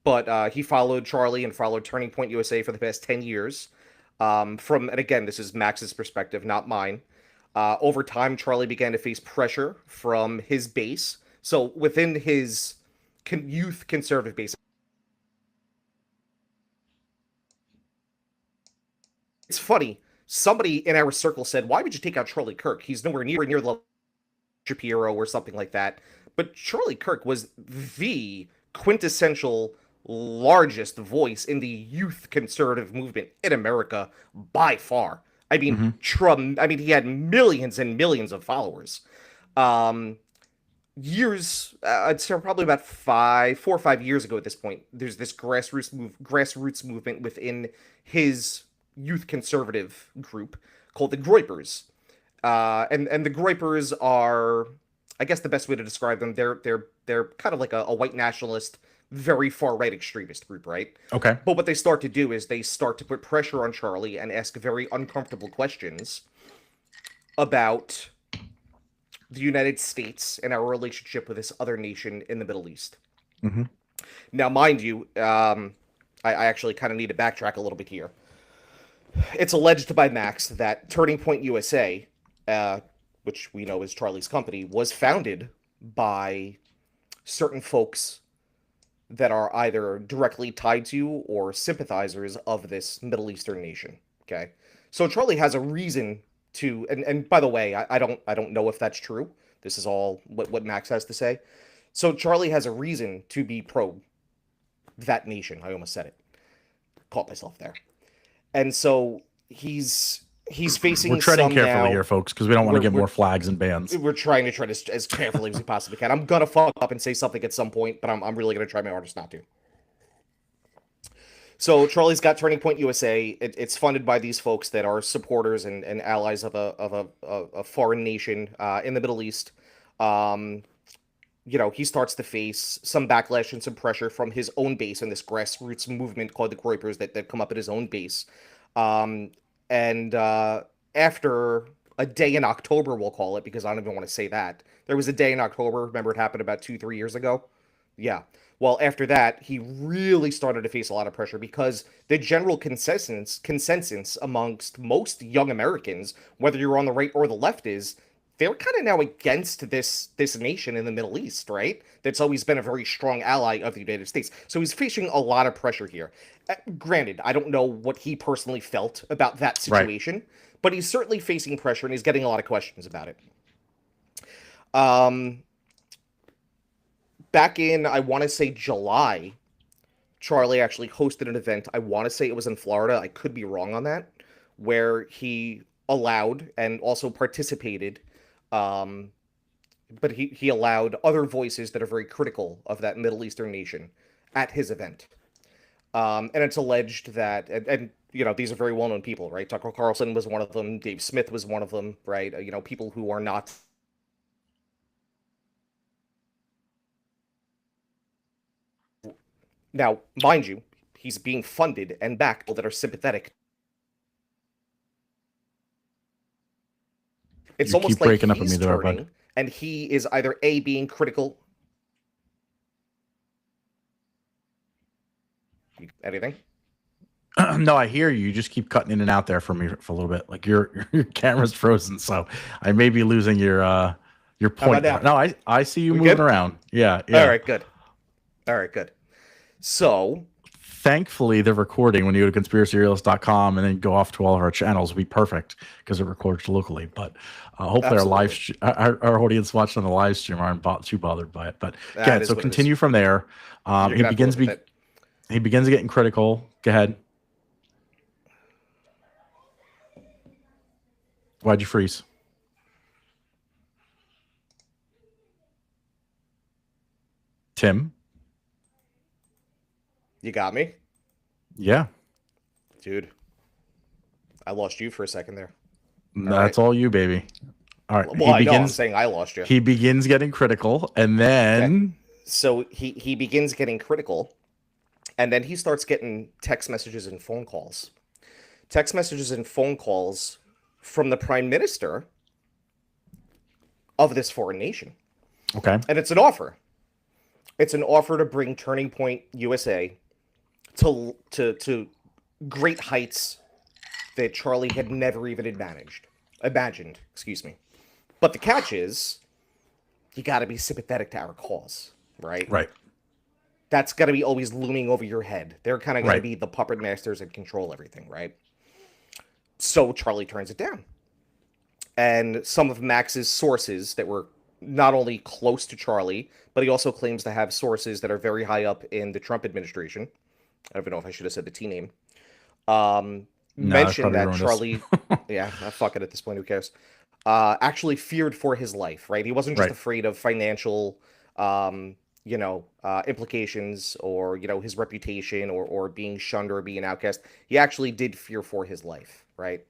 Speaker 2: But he followed Charlie and followed Turning Point USA for the past 10 years. And again, this is Max's perspective, not mine. Over time, Charlie began to face pressure from his base. So within his youth conservative base, it's funny. Somebody in our circle said, "Why would you take out Charlie Kirk? He's nowhere near the Shapiro or something like that." But Charlie Kirk was the quintessential largest voice in the youth conservative movement in America by far. I mean,
Speaker 1: Hmm.
Speaker 2: he had millions and millions of followers. Um, I'd say probably about 4 or 5 years ago at this point, there's this grassroots movement within his youth conservative group called the Groypers. And the Groypers are, I guess the best way to describe them, they're kind of like a white nationalist, very far right extremist group, right?
Speaker 1: Okay.
Speaker 2: But what they start to do is they start to put pressure on Charlie and ask very uncomfortable questions about the United States and our relationship with this other nation in the Middle East.
Speaker 1: Hmm.
Speaker 2: Now, mind you, I actually kind of need to backtrack a little bit here. It's alleged by Max that Turning Point USA, which we know is Charlie's company, was founded by certain folks that are either directly tied to or sympathizers of this Middle Eastern nation. Okay, so Charlie has a reason to, and by the way, I don't know if that's true. This is all what Max has to say. So Charlie has a reason to be pro that nation. I almost said it. Caught myself there. And so he's
Speaker 1: We're
Speaker 2: facing
Speaker 1: treading
Speaker 2: some
Speaker 1: carefully
Speaker 2: now.
Speaker 1: here, folks, because we don't want to
Speaker 2: We're
Speaker 1: get
Speaker 2: we're
Speaker 1: more flags and bans.
Speaker 2: we're trying to tread as carefully as we possibly can. I'm gonna fuck up and say something at some point, but I'm really gonna try my hardest not to. So Charlie's got Turning Point USA. It's funded by these folks that are supporters and allies of a foreign nation in the Middle East. Um, he starts to face some backlash and some pressure from his own base and this grassroots movement called the Groypers that come up at his own base. Um, and After a day in October, we'll call it, because I don't even want to say that. There was a day in October. Remember, it happened about 2, 3 years ago. Yeah. Well, after that, he really started to face a lot of pressure because the general consensus amongst most young Americans, whether you're on the right or the left, is they're kind of now against this nation in the Middle East, right? That's always been a very strong ally of the United States. So he's facing a lot of pressure here. Granted, I don't know what he personally felt about that
Speaker 1: Right.
Speaker 2: situation, but he's certainly facing pressure and he's getting a lot of questions about it. Um, Back in, I want to say July, Charlie actually hosted an event. I want to say it was in Florida. I could be wrong on that, where he allowed and also participated, um, but he allowed other voices that are very critical of that Middle Eastern nation at his event. And it's alleged that, these are very well known people, right? Tucker Carlson was one of them. Dave Smith was one of them, right? People who are not Now, mind you, he's being funded and backed that are sympathetic. It's
Speaker 1: You
Speaker 2: almost
Speaker 1: keep
Speaker 2: like
Speaker 1: breaking up on me
Speaker 2: he's
Speaker 1: there, bud.
Speaker 2: turning, and he is either A, being critical. Anything?
Speaker 1: No, I hear you. You just keep cutting in and out there for me for a little bit. Like your camera's frozen, so I may be losing your point.
Speaker 2: How about
Speaker 1: No, I see you
Speaker 2: We
Speaker 1: moving
Speaker 2: good?
Speaker 1: around. Yeah, yeah.
Speaker 2: All right, good. All right, good. So,
Speaker 1: Thankfully, the recording when you go to conspiracyrealist.com and then go off to all of our channels will be perfect because it records locally. But hopefully,
Speaker 2: absolutely.
Speaker 1: our audience watching on the live stream aren't too bothered by it. But
Speaker 2: That
Speaker 1: again,
Speaker 2: is
Speaker 1: so
Speaker 2: what it is.
Speaker 1: continue from there.
Speaker 2: You're
Speaker 1: He
Speaker 2: gonna have to
Speaker 1: begins
Speaker 2: live with it.
Speaker 1: he begins getting critical. Go ahead. Why'd you freeze? Tim?
Speaker 2: You got me?
Speaker 1: Yeah.
Speaker 2: Dude, I lost you for a second there.
Speaker 1: That's all you, baby. All right.
Speaker 2: Well, I know. I'm saying I lost you.
Speaker 1: He begins getting critical, and then...
Speaker 2: So he begins getting critical, and then he starts getting text messages and phone calls. Text messages and phone calls from the prime minister of this foreign nation.
Speaker 1: Okay.
Speaker 2: And it's an offer. It's an offer to bring Turning Point USA to great heights that Charlie had never even imagined, excuse me. But the catch is, you got to be sympathetic to our cause, right?
Speaker 1: Right.
Speaker 2: That's got to be always looming over your head. They're kind of going
Speaker 1: Right.
Speaker 2: to be the puppet masters and control everything, right? So Charlie turns it down. And some of Max's sources that were not only close to Charlie, but he also claims to have sources that are very high up in the Trump administration. I don't even know if I should have said the T name. Mentioned that Charlie, yeah, fuck it at this point, who cares? Actually feared for his life, right? He wasn't just afraid of financial, implications or, his reputation or being shunned or being outcast. He actually did fear for his life, right?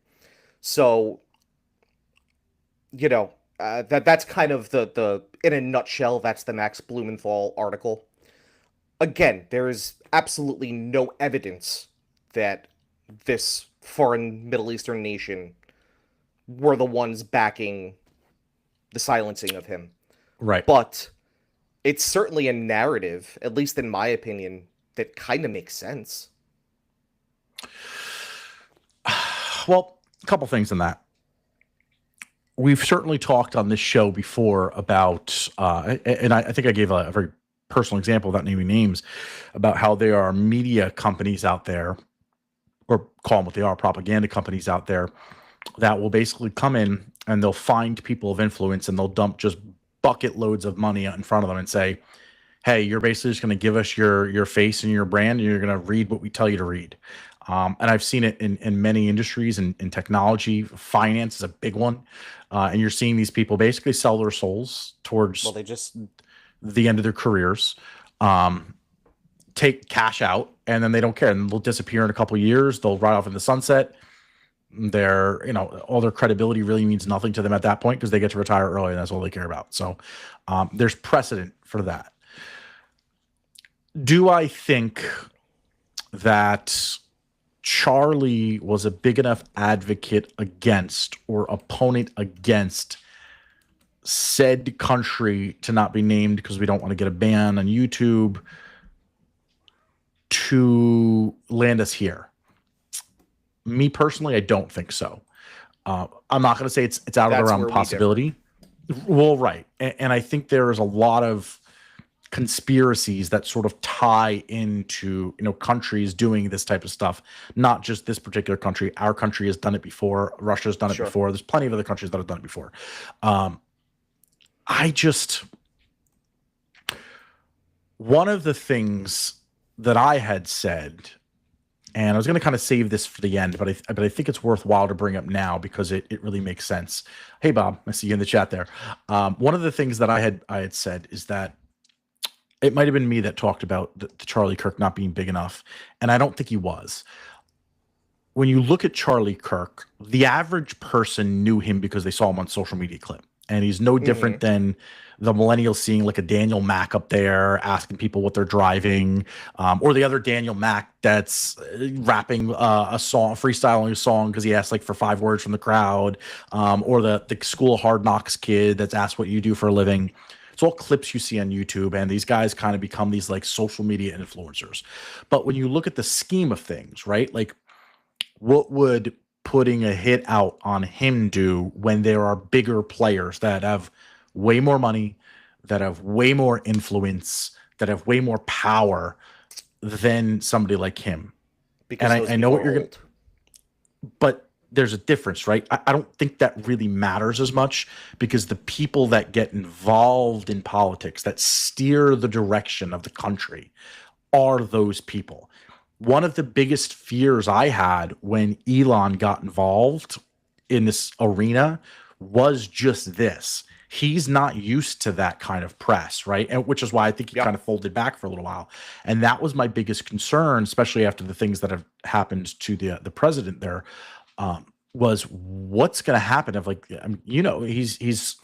Speaker 2: So, that's kind of the in a nutshell, that's the Max Blumenthal article. Again, there is absolutely no evidence that this foreign Middle Eastern nation were the ones backing the silencing of him.
Speaker 1: Right.
Speaker 2: But it's certainly a narrative, at least in my opinion, that kind of makes sense.
Speaker 1: Well, a couple things in that. We've certainly talked on this show before about, and I think I gave a very personal example without naming names, about how there are media companies out there, or call them what they are, propaganda companies out there, that will basically come in and they'll find people of influence and they'll dump just bucket loads of money in front of them and say, hey, you're basically just going to give us your face and your brand, and you're going to read what we tell you to read. And I've seen it in many industries, in technology. Finance is a big one. And you're seeing these people basically sell their souls towards the end of their careers, take cash out, and then they don't care. And they'll disappear in a couple of years. They'll ride off in the sunset. All their credibility really means nothing to them at that point because they get to retire early and that's all they care about. So there's precedent for that. Do I think that Charlie was a big enough advocate against or opponent against said country to not be named because we don't want to get a ban on YouTube to land us here? Me personally, I don't think so. I'm not going to say it's out of the realm of possibility. Well, right. And I think there is a lot of conspiracies that sort of tie into, countries doing this type of stuff, not just this particular country. Our country has done it before. Russia's done it before. There's plenty of other countries that have done it before. One of the things that I had said, and I was going to kind of save this for the end, but I think it's worthwhile to bring up now because it really makes sense. Hey, Bob, I see you in the chat there. One of the things that I had said is that it might have been me that talked about the Charlie Kirk not being big enough, and I don't think he was. When you look at Charlie Kirk, the average person knew him because they saw him on social media clip. And he's no
Speaker 2: Hmm.
Speaker 1: different than the millennials seeing like a Daniel Mack up there asking people what they're driving, or the other Daniel Mack that's rapping a song, freestyling a song because he asked like for 5 words from the crowd, or the School of Hard Knocks kid that's asked what you do for a living. It's all clips you see on YouTube, and these guys kind of become these like social media influencers. But when you look at the scheme of things, right? Like, what would putting a hit out on him do when there are bigger players that have way more money, that have way more influence, that have way more power than somebody like him? And
Speaker 2: Because
Speaker 1: I,
Speaker 2: those
Speaker 1: I know
Speaker 2: people
Speaker 1: what
Speaker 2: are
Speaker 1: you're going to,
Speaker 2: old.
Speaker 1: but there's a difference, right? I don't think that really matters as much because the people that get involved in politics, that steer the direction of the country, are those people. One of the biggest fears I had when Elon got involved in this arena was just this. He's not used to that kind of press, right? And which is why I think he
Speaker 2: Yep.
Speaker 1: kind of folded back for a little while. And that was my biggest concern, especially after the things that have happened to the president there. Was what's going to happen if, like, he's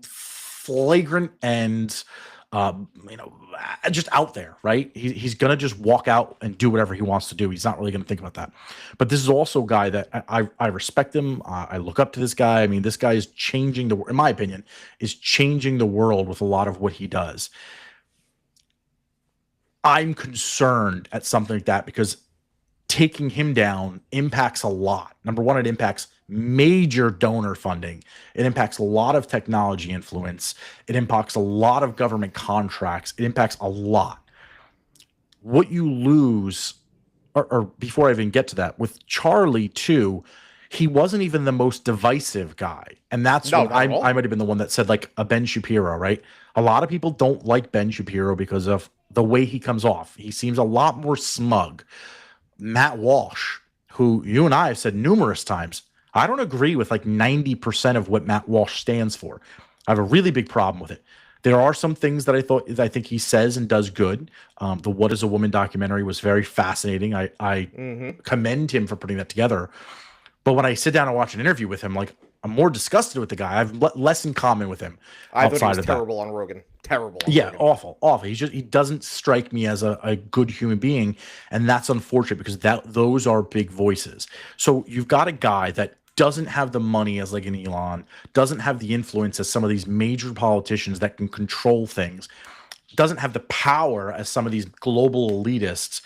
Speaker 1: flagrant and just out there, right? He's gonna just walk out and do whatever he wants to do. He's not really gonna think about that. But this is also a guy that I respect him. I look up to this guy. I mean, this guy is changing in my opinion, is changing the world with a lot of what he does. I'm concerned at something like that because taking him down impacts a lot. Number one, it impacts major donor funding. It impacts a lot of technology influence. It impacts a lot of government contracts. It impacts a lot. What you lose, or before I even get to that, with Charlie too, he wasn't even the most divisive guy. And that's
Speaker 2: No,
Speaker 1: when
Speaker 2: not at
Speaker 1: I
Speaker 2: all.
Speaker 1: might have been the one that said like a Ben Shapiro, right? A lot of people don't like Ben Shapiro because of the way he comes off. He seems a lot more smug. Matt Walsh, who you and I have said numerous times, I don't agree with like 90% of what Matt Walsh stands for. I have a really big problem with it. There are some things that I think he says and does good. The "What Is a Woman" documentary was very fascinating. I
Speaker 2: Hmm.
Speaker 1: commend him for putting that together. But when I sit down and watch an interview with him, like, I'm more disgusted with the guy. I have less in common with him
Speaker 2: I thought he
Speaker 1: outside
Speaker 2: was
Speaker 1: of that.
Speaker 2: terrible on Rogan. Terrible on
Speaker 1: Yeah,
Speaker 2: Rogan.
Speaker 1: awful, awful. He doesn't strike me as a good human being, and that's unfortunate because those are big voices. So you've got a guy that doesn't have the money as like an Elon, doesn't have the influence as some of these major politicians that can control things, doesn't have the power as some of these global elitists,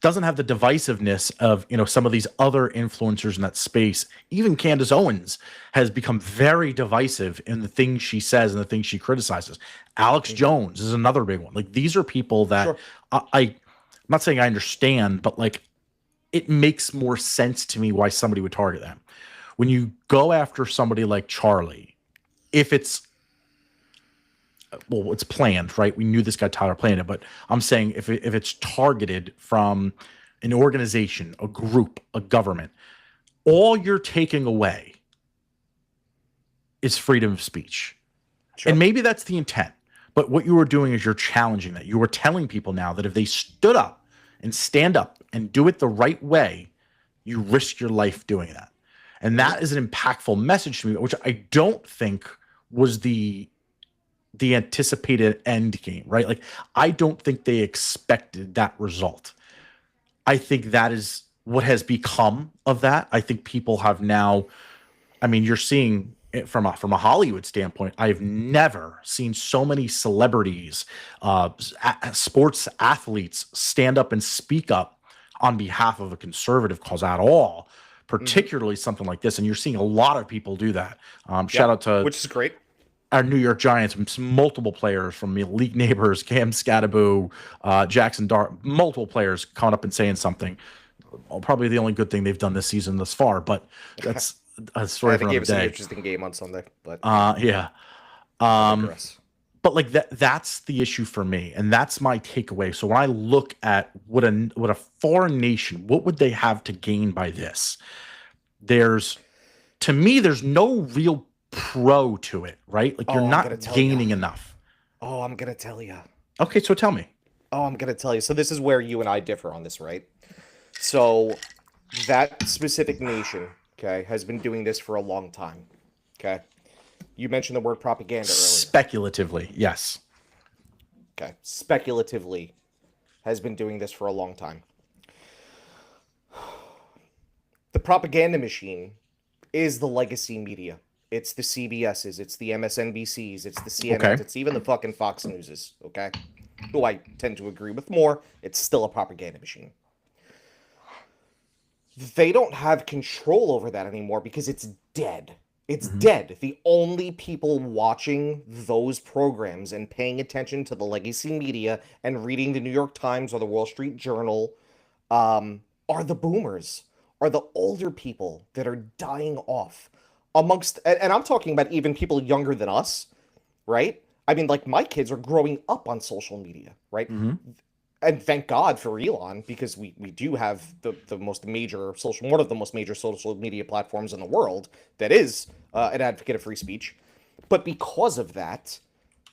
Speaker 1: doesn't have the divisiveness of some of these other influencers in that space. Even Candace Owens has become very divisive in the things she says and the things she criticizes. Alex
Speaker 2: Hmm.
Speaker 1: Jones is another big one. Like, these are people that
Speaker 2: Sure.
Speaker 1: I'm not saying I understand, but like, it makes more sense to me why somebody would target them. When you go after somebody like Charlie, if it's well, it's planned, right? We knew this guy Tyler planned it, but I'm saying if it's targeted from an organization, a group, a government, all you're taking away is freedom of speech. And
Speaker 2: Sure.
Speaker 1: maybe that's the intent. But what you are doing is you're challenging that. You are telling people now that if they stood up and stand up and do it the right way, you risk your life doing that. And
Speaker 2: Hmm.
Speaker 1: that is an impactful message to me, which I don't think was the anticipated end game, right? Like, I don't think they expected that result. I think that is what has become of that. I think people have now, I mean, you're seeing it from a Hollywood standpoint. I've never seen so many celebrities, sports athletes stand up and speak up on behalf of a conservative cause at all,
Speaker 2: Hmm.
Speaker 1: particularly something like this. And you're seeing a lot of people do that. Shout
Speaker 2: Yep.
Speaker 1: out to
Speaker 2: Which is great.
Speaker 1: our New York Giants, multiple players from Elite Neighbors, Cam Scattaboo, Jackson Dart, multiple players coming up and saying something. Probably the only good thing they've done this season thus far, but that's a story
Speaker 2: They
Speaker 1: for another
Speaker 2: gave us an
Speaker 1: day.
Speaker 2: interesting game on Sunday, but
Speaker 1: Yeah.
Speaker 2: I
Speaker 1: Um,
Speaker 2: digress.
Speaker 1: but like that's the issue for me, and that's my takeaway. So when I look at what a foreign nation, what would they have to gain by this? There's To me, there's no real pro to it, right? Like, you're
Speaker 2: Oh, I'm gonna
Speaker 1: not
Speaker 2: tell you.
Speaker 1: gaining enough.
Speaker 2: Oh, I'm gonna tell you.
Speaker 1: Okay, so tell me.
Speaker 2: Oh, I'm gonna tell you. So this is where you and I differ on this, right? So that specific nation, okay, has been doing this for a long time. Okay. You mentioned the word propaganda earlier.
Speaker 1: Speculatively, yes.
Speaker 2: Okay. Speculatively has been doing this for a long time. The propaganda machine is the legacy media. It's the CBSs, it's the MSNBCs, it's the CNNs,
Speaker 1: Okay.
Speaker 2: it's even the fucking Fox Newses, okay? Who I tend to agree with more. It's still a propaganda machine. They don't have control over that anymore because it's dead. It's dead. The only people watching those programs and paying attention to the legacy media and reading the New York Times or the Wall Street Journal are the boomers, are the older people that are dying off. Amongst, and I'm talking about even people younger than us, right? I mean, like my kids are growing up on social media, right? And thank God for Elon, because we do have the most major social, one of the most major social media platforms in the world that is an advocate of free speech. But because of that,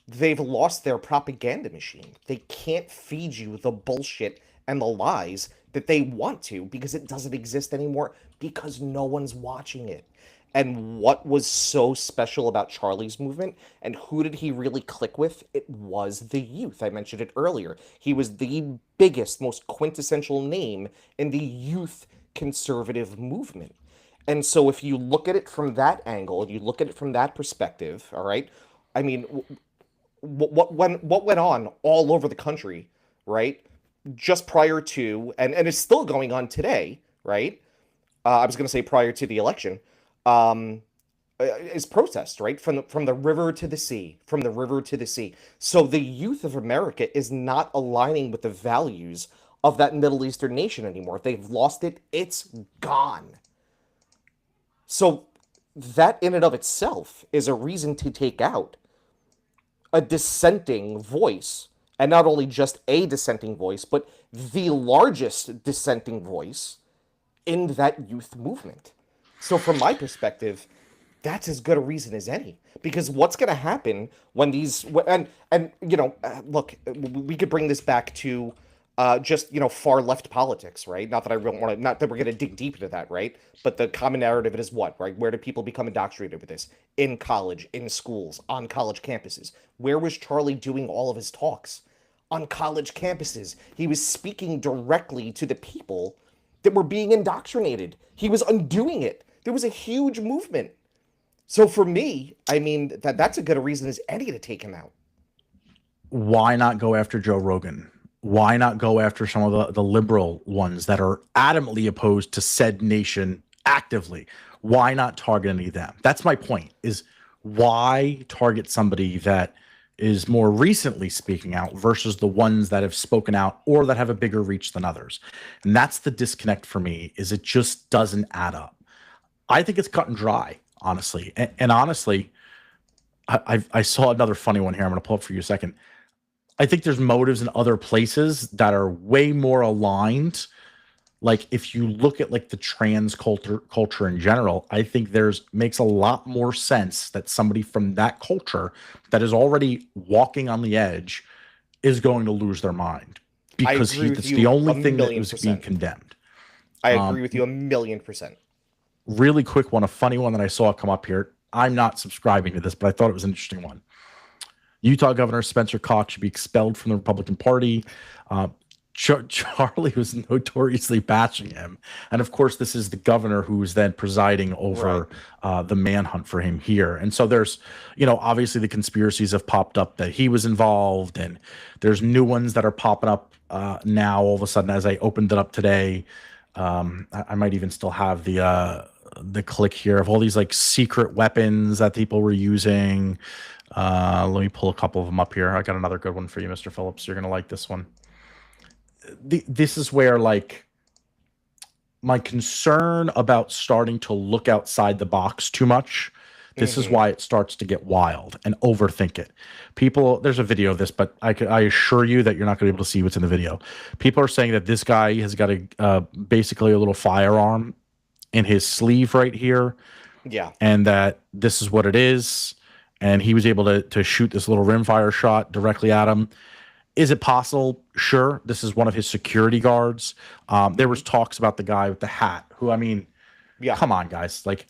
Speaker 2: they've lost their propaganda machine. They can't feed you the bullshit and the lies that they want to because it doesn't exist anymore because no one's watching it. And what was so special about Charlie's movement and who did he really click with? It was the youth. I mentioned it earlier. He was the biggest, most quintessential name in the youth conservative movement. And so if you look at it from that angle, and you look at it from that perspective, all right? I mean, what went on all over the country, right? Just prior to, and it's still going on today, right? I was going to say prior to the election, is protest, right? From the river to the sea, from the river to the sea. So the youth of America is not aligning with the values of that Middle Eastern nation anymore. They've lost it. It's gone. So that in and of itself is a reason to take out a dissenting voice, and not only just a dissenting voice, but the largest dissenting voice in that youth movement. So from my perspective, that's as good a reason as any. Because what's going to happen when these and you know, look, we could bring this back to just far left politics, right? Not that I really want to, not that we're going to dig deep into that, right? But the common narrative is what, right? Where do people become indoctrinated with this? In college, in schools, on college campuses. Where was Charlie doing all of his talks? On college campuses. He was speaking directly to the people that were being indoctrinated. He was undoing it. There was a huge movement. So for me, I mean, that's a good a reason as any to take him out.
Speaker 1: Why not go after Joe Rogan? Why not go after some of the liberal ones that are adamantly opposed to said nation actively? Why not target any of them? That's my point, is why target somebody that is more recently speaking out versus the ones that have spoken out or that have a bigger reach than others? And that's the disconnect for me, is it just doesn't add up. I think it's cut and dry, honestly. And honestly, I saw another funny one here. I'm going to pull up for you a second. I think there's motives in other places that are way more aligned. Like if you look at like the trans culture in general, I think makes a lot more sense that somebody from that culture that is already walking on the edge is going to lose their mind because it's the only thing that was being condemned.
Speaker 2: I agree with you 1,000,000%.
Speaker 1: Really quick one, a funny one that I saw come up here. I'm not subscribing to this, but I thought it was an interesting one. Utah Governor Spencer Cox should be expelled from the Republican Party. Charlie was notoriously bashing him. And of course, this is the governor who is then presiding over the manhunt for him here. And so there's, obviously the conspiracies have popped up that he was involved, and there's new ones that are popping up now all of a sudden as I opened it up today. I might even still have the click here of all these like secret weapons that people were using. Let me pull a couple of them up here. I got another good one for you, Mr. Phillips. You're going to like this one. This is where like my concern about starting to look outside the box too much. This is why it starts to get wild and overthink it. People, there's a video of this, but I assure you that you're not going to be able to see what's in the video. People are saying that this guy has got basically a little firearm in his sleeve right here.
Speaker 2: Yeah.
Speaker 1: And that this is what it is. And he was able to shoot this little rimfire shot directly at him. Is it possible? Sure. This is one of his security guards. There was talks about the guy with the hat who, I mean, come on, guys. Like,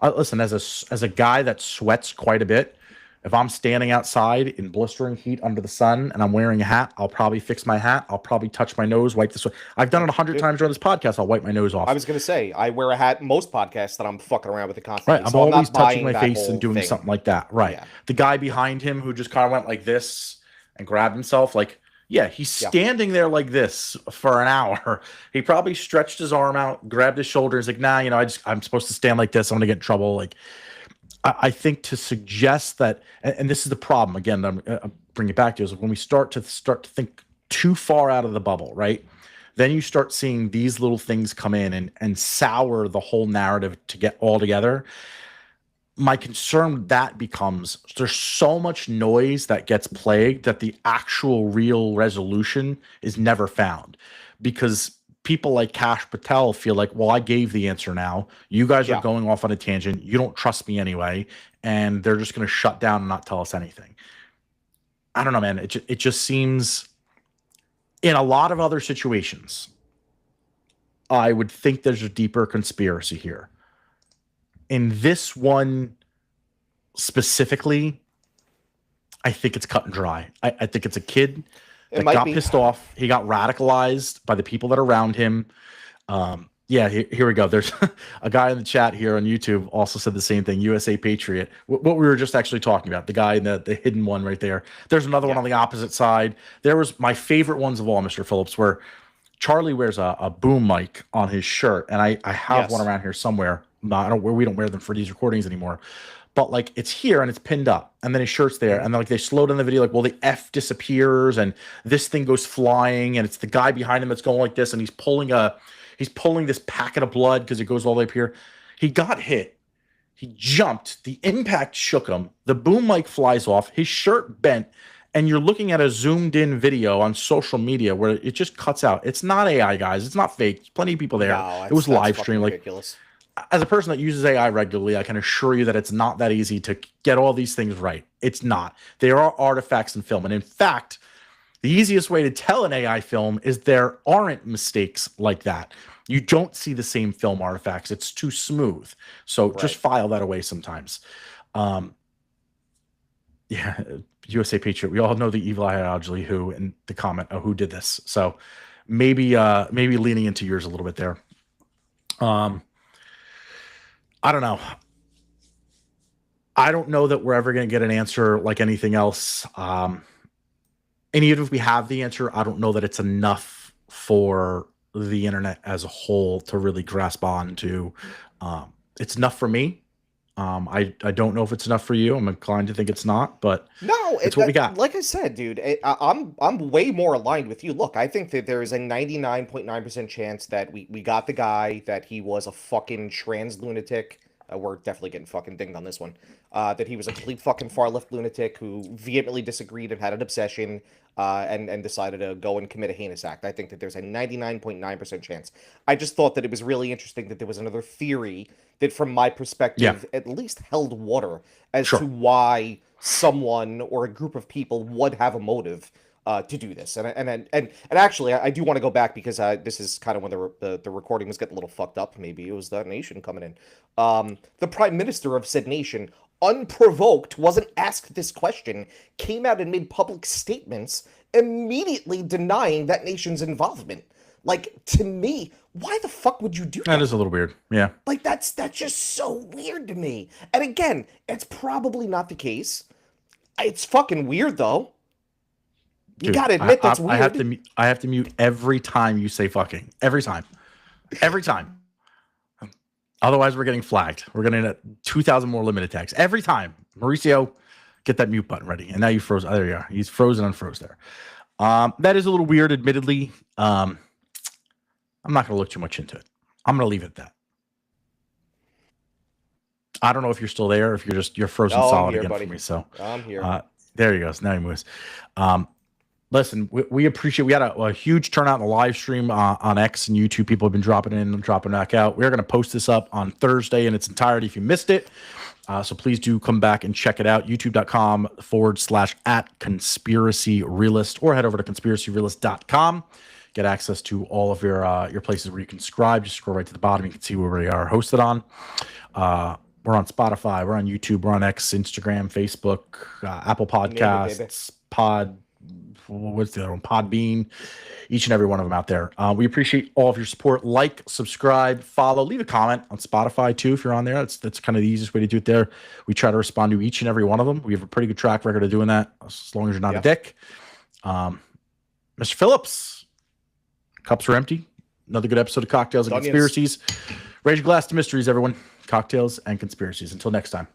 Speaker 1: Listen, as a guy that sweats quite a bit, if I'm standing outside in blistering heat under the sun and I'm wearing a hat, I'll probably fix my hat. I'll probably touch my nose, wipe the sweat. I've done it 100 times during this podcast. I'll wipe my nose
Speaker 2: I
Speaker 1: off.
Speaker 2: was gonna say I wear a hat most podcasts that I'm fucking around with it
Speaker 1: Right.
Speaker 2: constantly.
Speaker 1: I'm
Speaker 2: So I'm
Speaker 1: always
Speaker 2: not
Speaker 1: touching
Speaker 2: buying
Speaker 1: my
Speaker 2: that
Speaker 1: face and
Speaker 2: whole
Speaker 1: doing
Speaker 2: thing.
Speaker 1: something like that. Right.
Speaker 2: Yeah.
Speaker 1: The guy behind him who just kind of went like this and grabbed himself, like, yeah, he's
Speaker 2: Yeah.
Speaker 1: standing there like this for an hour. He probably stretched his arm out, grabbed his shoulders, like, nah, I'm supposed to stand like this. I'm gonna get in trouble. Like, I think to suggest that, and this is the problem again. I'm bring it back to is when we start to think too far out of the bubble, right? Then you start seeing these little things come in and sour the whole narrative to get all together. My concern with that becomes there's so much noise that gets plagued that the actual real resolution is never found because people like Kash Patel feel like, well, I gave the answer now. You guys are
Speaker 2: Yeah.
Speaker 1: going off on a tangent. You don't trust me anyway. And they're just going to shut down and not tell us anything. I don't know, man. It just seems in a lot of other situations, I would think there's a deeper conspiracy here. In this one specifically, I think it's cut and dry. I think it's a kid
Speaker 2: It
Speaker 1: that
Speaker 2: might
Speaker 1: got
Speaker 2: be.
Speaker 1: pissed off. He got radicalized by the people that are around him. Yeah, here we go. There's a guy in the chat here on YouTube also said the same thing. USA Patriot. What we were just actually talking about, the guy in the hidden one right there. There's another one on the opposite side. There was my favorite ones of all, Mr. Phillips, where Charlie wears a boom mic on his shirt, and I have
Speaker 2: Yes.
Speaker 1: one around here somewhere. No, we don't wear them for these recordings anymore. But like it's here and it's pinned up, and then his shirt's there, and then like they slowed down the video, like, well, the F disappears and this thing goes flying, and it's the guy behind him that's going like this, and he's pulling this packet of blood because it goes all the way up here. He got hit. He jumped. The impact shook him. The boom mic flies off. His shirt bent. And you're looking at a zoomed in video on social media where it just cuts out. It's not AI, guys. It's not fake. There's plenty of people there.
Speaker 2: No,
Speaker 1: it was
Speaker 2: that's
Speaker 1: live
Speaker 2: fucking
Speaker 1: stream. Like,
Speaker 2: ridiculous.
Speaker 1: as a person that uses AI regularly, I can assure you that it's not that easy to get all these things right. It's not. There are artifacts in film. And in fact, the easiest way to tell an AI film is there aren't mistakes like that. You don't see the same film artifacts. It's too smooth. So just file that away sometimes. Yeah, USA Patriot. We all know the evil eye allegedly who in the comment of who did this. So maybe leaning into yours a little bit there. I don't know. I don't know that we're ever going to get an answer like anything else. And even if we have the answer, I don't know that it's enough for the internet as a whole to really grasp on to. It's enough for me. I don't know if it's enough for you. I'm inclined to think it's not, but
Speaker 2: No,
Speaker 1: it's what we got.
Speaker 2: Like I said, dude, I'm way more aligned with you. Look, I think that there is a 99.9% chance that we got the guy, that he was a fucking trans lunatic. We're definitely getting fucking dinged on this one. That he was a complete fucking far left lunatic who vehemently disagreed and had an obsession, and decided to go and commit a heinous act. I think that there's a 99.9% chance. I just thought that it was really interesting that there was another theory that, from my perspective, at least held water as to why someone or a group of people would have a motive to do this. And actually, I do want to go back because this is kind of when the recording was getting a little fucked up. Maybe it was the nation coming in. The prime minister of said nation, unprovoked, wasn't asked this question, came out and made public statements immediately denying that nation's involvement. Like, to me, why the fuck would you do that?
Speaker 1: That is a little weird. Yeah.
Speaker 2: Like, that's just so weird to me. And again, it's probably not the case. It's fucking weird, though. You gotta admit that's weird.
Speaker 1: I have to mute every time you say fucking. Every time. Every time. Otherwise, we're getting flagged. We're getting 2,000 more limit attacks. Every time. Mauricio, get that mute button ready. And now you froze. Oh, there you are. He's frozen and froze there. That is a little weird, admittedly. I'm not going to look too much into it. I'm going to leave it at that. I don't know if you're still there, if you're frozen solid again buddy. For me. So
Speaker 2: I'm here.
Speaker 1: There he goes. Now he moves. Listen, we appreciate. We had a huge turnout in the live stream on X and YouTube. People have been dropping in and dropping back out. We're going to post this up on Thursday in its entirety if you missed it. So please do come back and check it out. YouTube.com/@conspiracyrealist, or head over to conspiracyrealist.com. Get access to all of your places where you can subscribe. Just scroll right to the bottom. You can see where we are hosted on. We're on Spotify. We're on YouTube. We're on X, Instagram, Facebook, Apple Podcasts, what's the other one? Podbean. Each and every one of them out there. We appreciate all of your support. Like, subscribe, follow, leave a comment on Spotify too if you're on there. That's kind of the easiest way to do it there. We try to respond to each and every one of them. We have a pretty good track record of doing that, as long as you're not a dick. Mr. Phillips, cups are empty. Another good episode of Cocktails and Conspiracies. Raise your glass to mysteries, everyone. Cocktails and conspiracies. Until next time.